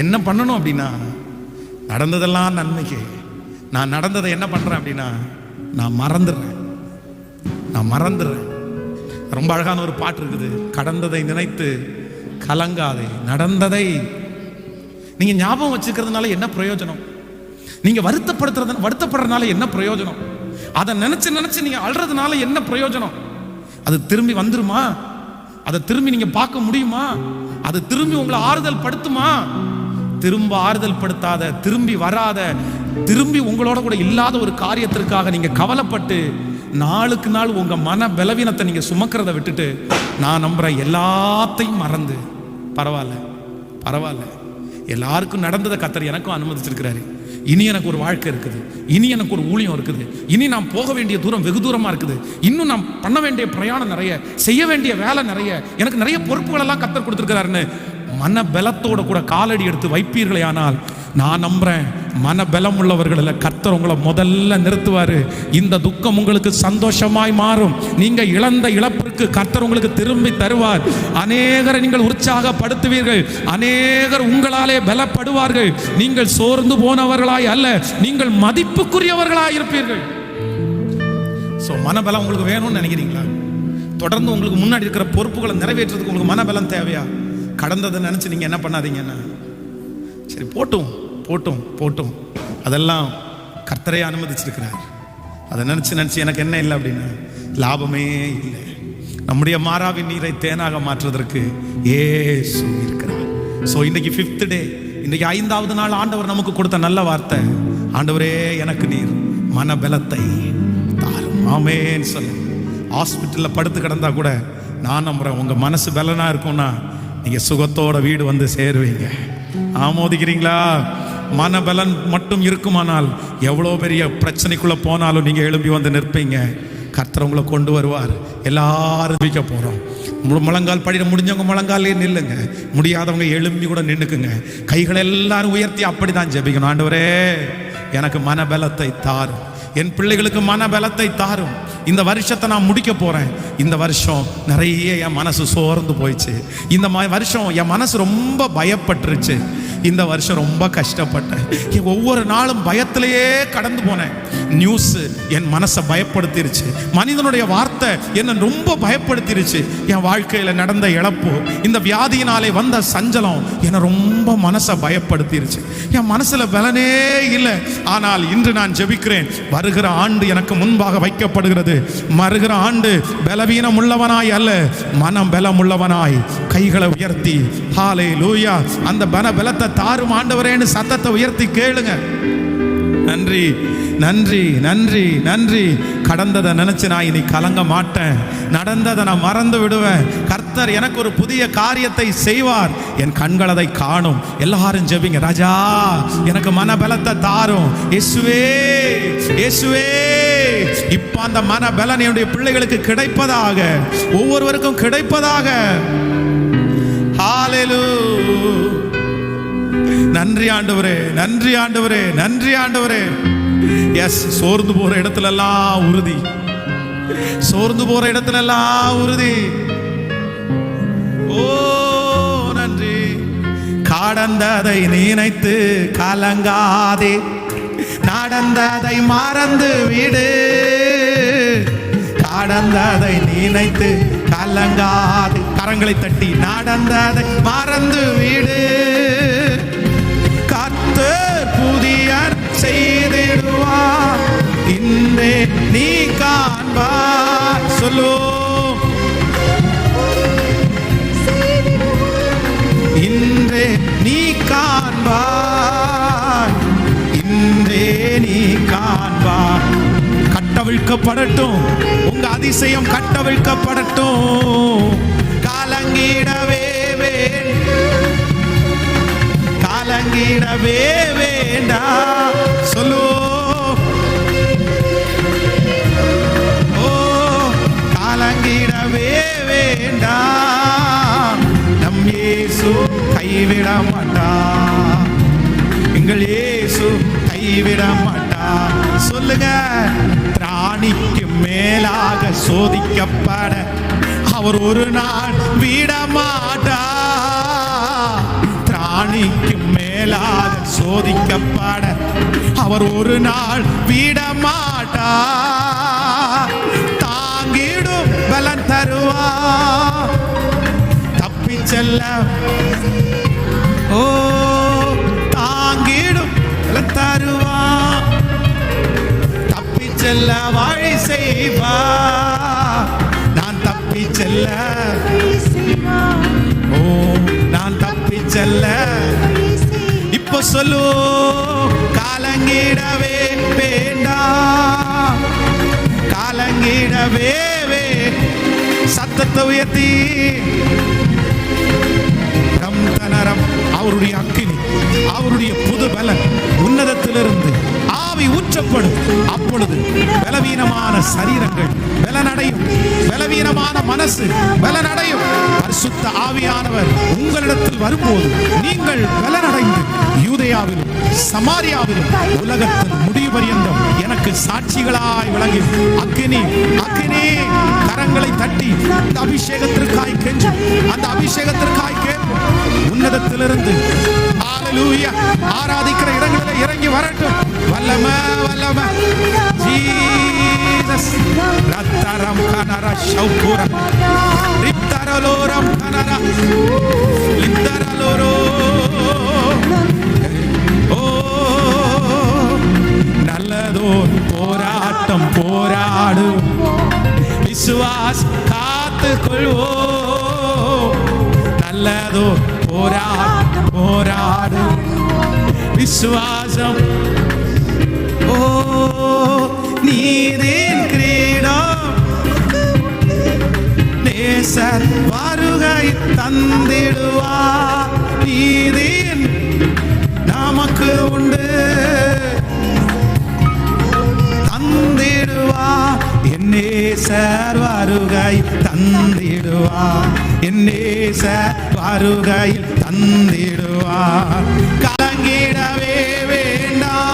என்ன பண்ணணும் அப்படின்னா, நடந்ததெல்லாம் நன்மைக்கு. நான் நடந்ததை என்ன பண்றேன் அப்படின்னா, நான் மறந்துடுறேன். ரொம்ப அழகான ஒரு பாட்டு இருக்குது, கடந்ததை நினைத்து கலங்காதே, நடந்ததை நீங்க ஞாபகம் வச்சுக்கிறதுனால என்ன பிரயோஜனம்? நீங்க வருத்தப்படுறதுனால என்ன பிரயோஜனம்? அதை நினைச்சு நீங்க அழுறதுனால என்ன பிரயோஜனம்? அது திரும்பி வந்துருமா? அதை திரும்பி நீங்க பார்க்க முடியுமா? அது திரும்பி உங்களை ஆறுதல் படுத்துமா? திரும்ப ஆறுதல் படுத்தாத, திரும்பி வராத, திரும்பி உங்களோட கூட இல்லாத ஒரு காரியத்திற்காக நீங்க கவலைப்பட்டு நாளுக்கு நாள் உங்க மன பலவீனத்தை நீங்க சுமக்கிறத விட்டுட்டு, நான் நம்புறேன் எல்லாத்தையும் மறந்து, பரவாயில்ல, எல்லாருக்கும் நடந்ததை கர்த்தர் எனக்கும் அனுமதிச்சிருக்கிறாரு. இனி எனக்கு ஒரு வாழ்க்கை இருக்குது, இனி எனக்கு ஒரு ஊழியம் இருக்குது, இனி நான் போக வேண்டிய தூரம் வெகு தூரமா இருக்குது, இன்னும் நான் பண்ண வேண்டிய பிரயாணம் நிறைய, செய்ய வேண்டிய வேலை நிறைய, எனக்கு நிறைய பொறுப்புகள் எல்லாம் கர்த்தர் கொடுத்திருக்கிறாருன்னு மன பலத்தோட கூட காலடி எடுத்து வைப்பீர்களே ஆனால் நான் நம்புறேன், மன பலம் உள்ளவர்களில் கர்த்தர் உங்களை முதல்ல நிறுத்துவார். இந்த துக்கம் உங்களுக்கு சந்தோஷமாய் மாறும். நீங்க இழந்த இழப்பிற்கு கர்த்தர் உங்களுக்கு திரும்பி தருவார். அநேகரை நீங்கள் உற்சாகப்படுத்துவீர்கள். அநேகர் உங்களாலே பலப்படுவார்கள். நீங்கள் சோர்ந்து போனவர்களாய் அல்ல, நீங்கள் மதிப்புக்குரியவர்களாய் இருப்பீர்கள். மனபலம் உங்களுக்கு வேணும்னு நினைக்கிறீங்களா? தொடர்ந்து உங்களுக்கு முன்னாடி இருக்கிற பொறுப்புகளை நிறைவேற்றுறதுக்கு உங்களுக்கு மனபலம் தேவையா? கடந்ததை நினைச்சு நீங்க என்ன பண்ணாதீங்கன்னா, சரி போட்டும் போட்டும் போட்டும், அதெல்லாம் கர்த்தரே அனுமதிச்சிருக்கிறார். அதை நினைச்சு எனக்கு என்ன இல்லை அப்படின்னா லாபமே இல்லை. நம்முடைய மாறாவின் நீரை தேனாக மாற்றுவதற்கு இயேசு இருக்கிறார். இன்னைக்கு 5th டே, இன்னைக்கு 5வது நாள் ஆண்டவர் நமக்கு கொடுத்த நல்ல வார்த்தை, ஆண்டவரே எனக்கு நீர் மனபலத்தை தாரும். ஆமென் சொல்லு. ஹாஸ்பிட்டலில் படுத்து கிடந்தா கூட நான் நம்புறேன், உங்க மனசு பலனா இருக்கும்னா நீங்க சுகத்தோட வீடு வந்து சேருவீங்க. ஆமோதிக்கிறீங்களா? மனபலன் மட்டும் இருக்குமானால் எவ்வளோ பெரிய பிரச்சனைக்குள்ள போனாலும் நீங்க எழும்பி வந்து நிற்பீங்க. கர்த்தர் உங்களை கொண்டு வருவார். எல்லாரும் ஜெபிக்க போறோம். முழங்கால் படிட முடிஞ்சவங்க முழங்காலே நில்லுங்க, முடியாதவங்க எழும்பி கூட நின்னுக்குங்க. கைகளை எல்லாரும் உயர்த்தி அப்படிதான் ஜெபிக்கணும். ஆண்டவரே எனக்கு மனபலத்தை தாரும், என் பிள்ளைகளுக்கு மனபலத்தை தாரும். இந்த வருஷத்தை நான் முடிக்க போறேன். இந்த வருஷம் நிறைய என் மனசு சோர்ந்து போயிடுச்சு. இந்த வருஷம் என் மனசு ரொம்ப பயப்பட்டுருச்சு. இந்த வருஷம் ரொம்ப கஷ்டப்பட்டேன். ஒவ்வொரு நாளும் பயத்திலேயே கடந்து போனேன். நியூஸ் என் மனசை பயப்படுத்திருச்சு. மனிதனுடைய வார்த்தை என்னை ரொம்ப பயப்படுத்திருச்சு. என் வாழ்க்கையில் நடந்த இழப்பு, இந்த வியாதியினாலே வந்த சஞ்சலம் என்னை ரொம்ப மனசை பயப்படுத்திருச்சு. என் மனசுல பலனே இல்லை. ஆனால் இன்று நான் ஜெபிக்கிறேன், வருகிற ஆண்டு எனக்கு முன்பாக வைக்கப்படுகிறது. வருகிற ஆண்டு பலவீனம் உள்ளவனாய் அல்ல, மனம் பலம் உள்ளவனாய் கைகளை உயர்த்தி ஹல்லேலூயா அந்த பலத்தை தாரும் ஆண்டவரேன்னு சத்தத்தை உயர்த்தி கேளுங்க. நன்றி நன்றி நன்றி நன்றி. கடந்ததை நினைச்சு நான் இனி கலங்க மாட்டேன். நடந்ததை நான் மறந்து விடுவேன். கர்த்தர் எனக்கு ஒரு புதிய காரியத்தை செய்வார். என் கண்கள் அதை காணும். எல்லாரும் ஜெபிங்க. ராஜா எனக்கு மனபலத்தை தாரும். இயேசுவே இயேசுவே. இப்ப அந்த மனபலன் என்னுடைய பிள்ளைகளுக்கு கிடைப்பதாக, ஒவ்வொருவருக்கும் கிடைப்பதாக. ஹல்லேலூயா. நன்றி ஆண்டவரே, நன்றி ஆண்டவரே, நன்றி ஆண்டவரே. எஸ், சோர்ந்து போற இடத்துல எல்லாம் உறுதி, சோர்ந்து போற இடத்துல எல்லாம் உறுதி. ஓ நன்றி. கடந்ததை நினைத்து கலங்காதே, நடந்ததை மறந்து விடு. கடந்ததை நினைத்து கலங்காதே, கரங்களை தட்டி நடந்ததை மறந்து விடு. கர்த்தர் புதிய செய்திடுவார், இன்றே நீ காண்பார். சொல்லு. இன்றே நீ காண்பார், இன்றே நீ காண்பார். கட்டவிழ்க்கப்படட்டும், உங்க அதிசயம் கட்டவிழ்க்கப்படட்டும். கலங்கிடவே கலங்கிடவே வேண்டாம். சொல்லு. ஓ கலங்கிடவே வேண்டாம். நம் இயேசு கைவிட மாட்டார், எங்கள் இயேசு கைவிட மாட்டார். சொல்லுங்க. திராணிக்கு மேலாக சோதிக்கப்பட அவர் ஒரு நாள் விட மாட்டார். திராணிக்கு மேலாக சோதிக்கப்பட அவர் ஒரு நாள் விட மாட்டார். தாங்கிடும் பலன் தருவார், தப்பி செல்ல. ஓ தாங்கிடும் பலன் தருவார், தப்பி செல்ல வழி செய்வார். நான் தப்பி செல்ல, ஓ நான் தப்பி செல்ல. இப்ப சொல்லு. கலங்கிடவே வேண்டாம், கலங்கிடவே. சத்தத்தை உயர்த்தி அவருடைய அக்கினி, அவருடைய புது பலன் உன்னதத்திலிருந்து ஆவி ஆவி ஊற்றப்படும். அப்பொழுது பலவீனமான சரீரங்கள் பலனடையும், பலவீனமான மனசு பலனடையும். பரிசுத்த ஆவியானவர் உங்களிடத்தில் வரும்போது நீங்கள் பலனடைந்து யூதேயாவிலும் சமாரியாவிலும் உலகத்தின் முடிவு பரியந்தம் எனக்கு சாட்சிகளாய் விளங்கி. அக்கினி அக்கினி கரங்களை தட்டி அந்த அபிஷேகத்திற்காய் கெஞ்சு, அந்த அபிஷேகத்திற்காய் கேட்போம். உன்னதத்திலிருந்து ஹல்லேலூயா ஆராதிக்கிற இடங்களில் இறங்கி வரட்டும். வல்லமை வல்லமை ஜீசஸ். ரத்தரம் கனரா ஷௌகுரா ரித்தரலோரம் கனரா லித்தரலோரோ. ஓ நல்லதோர் போராட்டம் போராடு, விசுவாஸ் காத்து கொள்வோ. நல்லதோர் போராட்டம் போராடு, விசுவாசம். ஓ நீதின் கிரீடம் நேசர் வருகை தந்திடுவா. நீதின் நமக்கு உண்டு தந்திடுவா. என் நேசர் வருகை தந்திடுவா, என் நேசர் வருகை தந்திடுவா. கலங்கிடவே வேண்டாம்.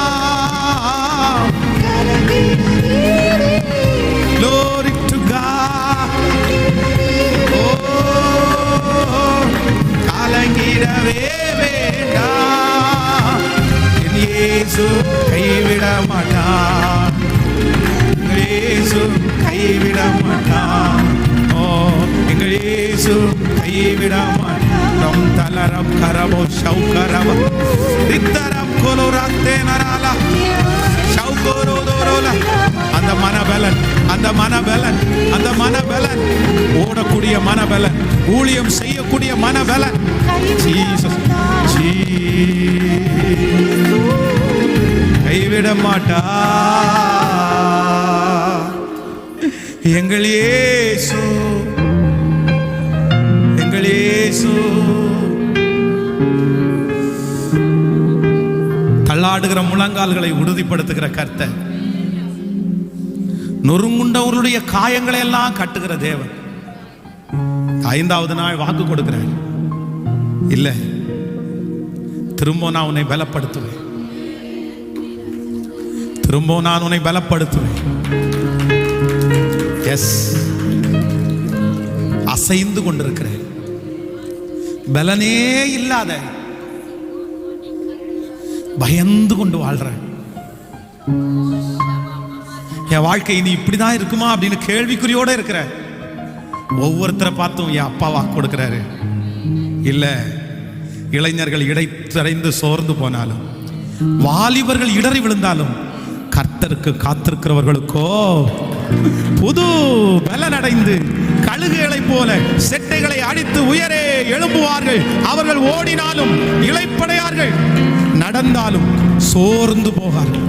Glory to God. கலங்கிடவே வேண்டாம். என் இயேசு கைவிட மாட்டான், இயேசு கைவிட மாட்டான். ஓ எங்கள் இயேசு கைவிட மாட்டான். தலரம் கரமோ ஷௌகரவ ரித்தரம் கொலோராத்தே நராலா ஷௌகரோதோரோலா. அந்த மனபலன், அந்த மனபலன், அந்த மனபலன், ஓடக்கூடிய மனபலன், ஊழியம் செய்யக்கூடிய மனபலன். ஜீசஸ் கைவிட மாட்டா எங்கள் இயேசு, எங்கள் இயேசு. தள்ளாடுகிற முழங்கால்களை உறுதிப்படுத்துகிற கர்த்தர், நொறுங்குண்டவர்களுடைய காயங்களை எல்லாம் கட்டுகிற தேவன். 5வது நாள் வாக்கு கொடுக்கிறார், இல்ல திரும்ப நான் உன்னை பலப்படுத்துவேன், திரும்ப நான் உன்னை பலப்படுத்துவேன். எஸ், அசைந்து கொண்டிருக்கிறேன். பலனே இல்லாத பயந்து கொண்டு வாழ்றேன். என் வாழ்க்கை இனி இப்படிதான் இருக்குமா அப்படின்னு கேள்விக்குறியோட இருக்கிற ஒவ்வொருத்தரை பார்த்தும் என் அப்பா வாக்கு கொடுக்கிறாரு. இல்ல, இளைஞர்கள் இடைத்தடைந்து சோர்ந்து போனாலும், வாலிபர்கள் இடறி விழுந்தாலும், கர்த்தருக்கு காத்திருக்கிறவர்களுக்கோ புது பலன் அடைந்து கழுகுகளை போல செட்டைகளை அடித்து உயரே எழும்புவார்கள். அவர்கள் ஓடினாலும் இளைப்படையார்கள், நடந்தாலும் சோர்ந்து போவார்கள்.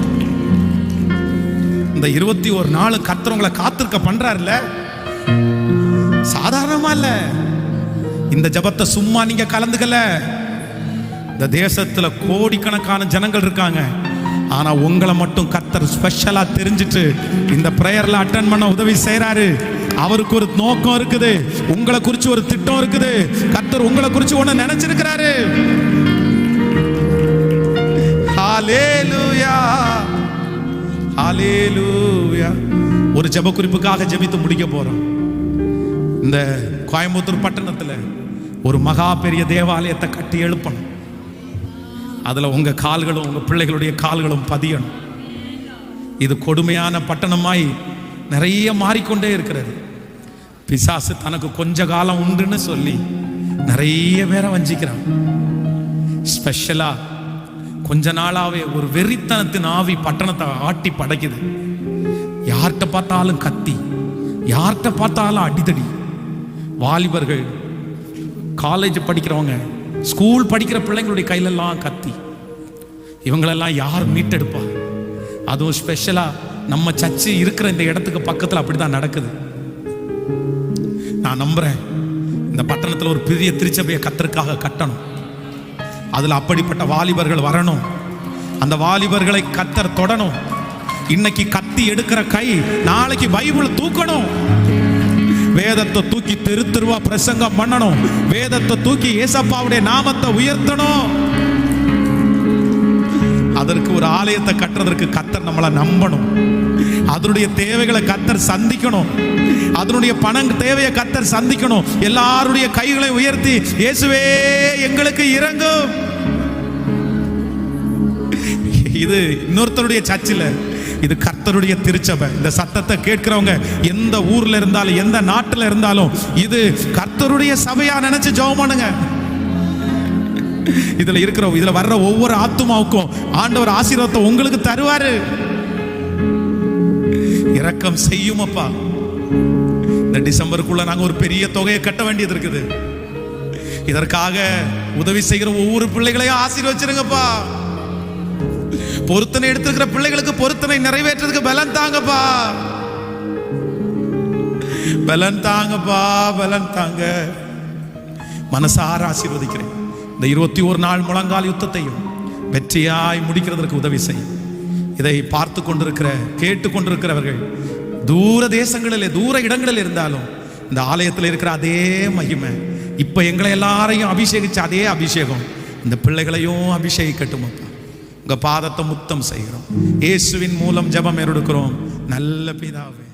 இந்த 21 நாள் கர்த்தர் உங்களை காத்திருக்க பண்றாருல்ல, சாதாரணமா இல்ல. இந்த ஜபத்தை சும்மா நீங்க கலந்துக்கல. இந்த தேசத்துல கோடிக்கணக்கான ஜனங்கள் இருக்காங்க. ஆனா உங்களை மட்டும் கர்த்தர் ஸ்பெஷலா தெரிஞ்சிட்டு இந்த பிரேயர்ல அட்டெண்ட் பண்ண உதவி செய்யறாரு. அவருக்கு ஒரு நோக்கம் இருக்குது, உங்களை குறிச்சு ஒரு திட்டம் இருக்குது. கர்த்தர் உங்களை குறிச்சு ஒண்ணு நினைச்சிருக்கிறாரு. ஹல்லேலூயா, ஹல்லேலூயா. ஒரு ஜெப குறிப்புக்காக ஜெபித்து முடிக்க போறோம். இந்த கோயம்புத்தூர் பட்டணத்துல ஒரு மகா பெரிய தேவாலயத்தை கட்டி எழுப்பணும். அதுல உங்க கால்களும் உங்க பிள்ளைகளுடைய கால்களும் பதியணும். இது கொடுமையான பட்டணமாய் நிறைய மாறிக்கொண்டே இருக்கிறது. பிசாசு தனக்கு கொஞ்ச காலம் உண்டுன்னு சொல்லி நிறைய பேரை வஞ்சிக்கிறான். ஸ்பெஷலா கொஞ்ச நாளாவே ஒரு வெறித்தனத்தின் ஆவி பட்டணத்தை ஆட்டி படைக்குது. யார்கிட்ட பார்த்தாலும் கத்தி, யார்கிட்ட பார்த்தாலும் அடிதடி. வாலிபர்கள், காலேஜ் படிக்கிறவங்க, ஸ்கூல் படிக்கிற பிள்ளைங்களுடைய கையிலெல்லாம் கத்தி. இவங்களெல்லாம் யார் மீட்டெடுப்பா? அதுவும் ஸ்பெஷலா நம்ம சர்ச்சு இருக்கிற இந்த இடத்துக்கு பக்கத்தில் அப்படிதான் நடக்குது. நான் நம்புறேன் இந்த பட்டணத்தில் ஒரு பெரிய திருச்சபையை கர்த்தருக்காக கட்டணும். அதுல அப்படிப்பட்ட வாலிபர்கள் வரணும். அந்த வாலிபர்களை கர்த்தர் தொடணும். இன்னைக்கு கத்தி எடுக்கிற கை நாளைக்கு பைபிள் தூக்கணும். வேதத்தை தூக்கி தெரு தெருவா பிரசங்கம் பண்ணணும். வேதத்தை தூக்கி ஏசப்பாவுடைய நாமத்தை உயர்த்தணும். அதற்கு ஒரு ஆலயத்தை கட்டுறதற்கு கர்த்தர் நம்மளை நம்பணும். அதனுடைய தேவைகளை கர்த்தர் சந்திக்கணும். அதனுடைய பணம் தேவையை கர்த்தர் சந்திக்கணும். எல்லாருடைய கைகளை உயர்த்தி இயேசுவே எங்களுக்கு இறங்கும். இது இன்னொருத்தருடைய சர்ச்சில், இது கர்த்தருடைய திருச்சபை. இந்த சத்தத்தை கேட்கிறவங்க எந்த ஊர்ல இருந்தாலும் எந்த நாட்டில் இருந்தாலும் இது கர்த்தருடைய சபையா நினைச்சு ஜெபம் பண்ணுங்க. இதுல வர்ற ஒவ்வொரு ஆத்துமாவுக்கும் ஆண்டவர் ஆசீர்வாதத்தை உங்களுக்கு தருவாரு. இரக்கம் செய்யும் அப்பா. இந்த டிசம்பருக்குள்ள நாங்க ஒரு பெரிய தொகையை கட்ட வேண்டியது இருக்குது. இதற்காக உதவி செய்கிற ஒவ்வொரு பிள்ளைகளையும் ஆசீர்வச்சிருங்கப்பா. பொருத்தனை எடுத்துக்கிற பிள்ளைகளுக்கு பொருத்தனை நிறைவேற்றதுக்கு பலன் தாங்கப்பா. பலன் தாங்கப்பா, பலன் தாங்க. மனசார ஆசீர்வதிக்கிறேன். இந்த 21 நாள் முழங்கால் யுத்தத்தையும் வெற்றியாய் முடிக்கிறதற்கு உதவி செய்யும். இதை பார்த்து கொண்டிருக்கிற கேட்டு கொண்டிருக்கிறவர்கள் தூர தேசங்களில் தூர இடங்களில் இருந்தாலும் இந்த ஆலயத்தில் இருக்கிற அதே மகிமை, இப்ப எங்களை எல்லாரையும் அபிஷேகிச்ச அதே அபிஷேகம் இந்த பிள்ளைகளையும் அபிஷேகிக்கட்டும் அப்பா. உங்க பாதத்தை முத்தம் செய்கிறோம். இயேசுவின் மூலம் ஜெபம் எடுக்கிறோம் நல்ல பிதாவே.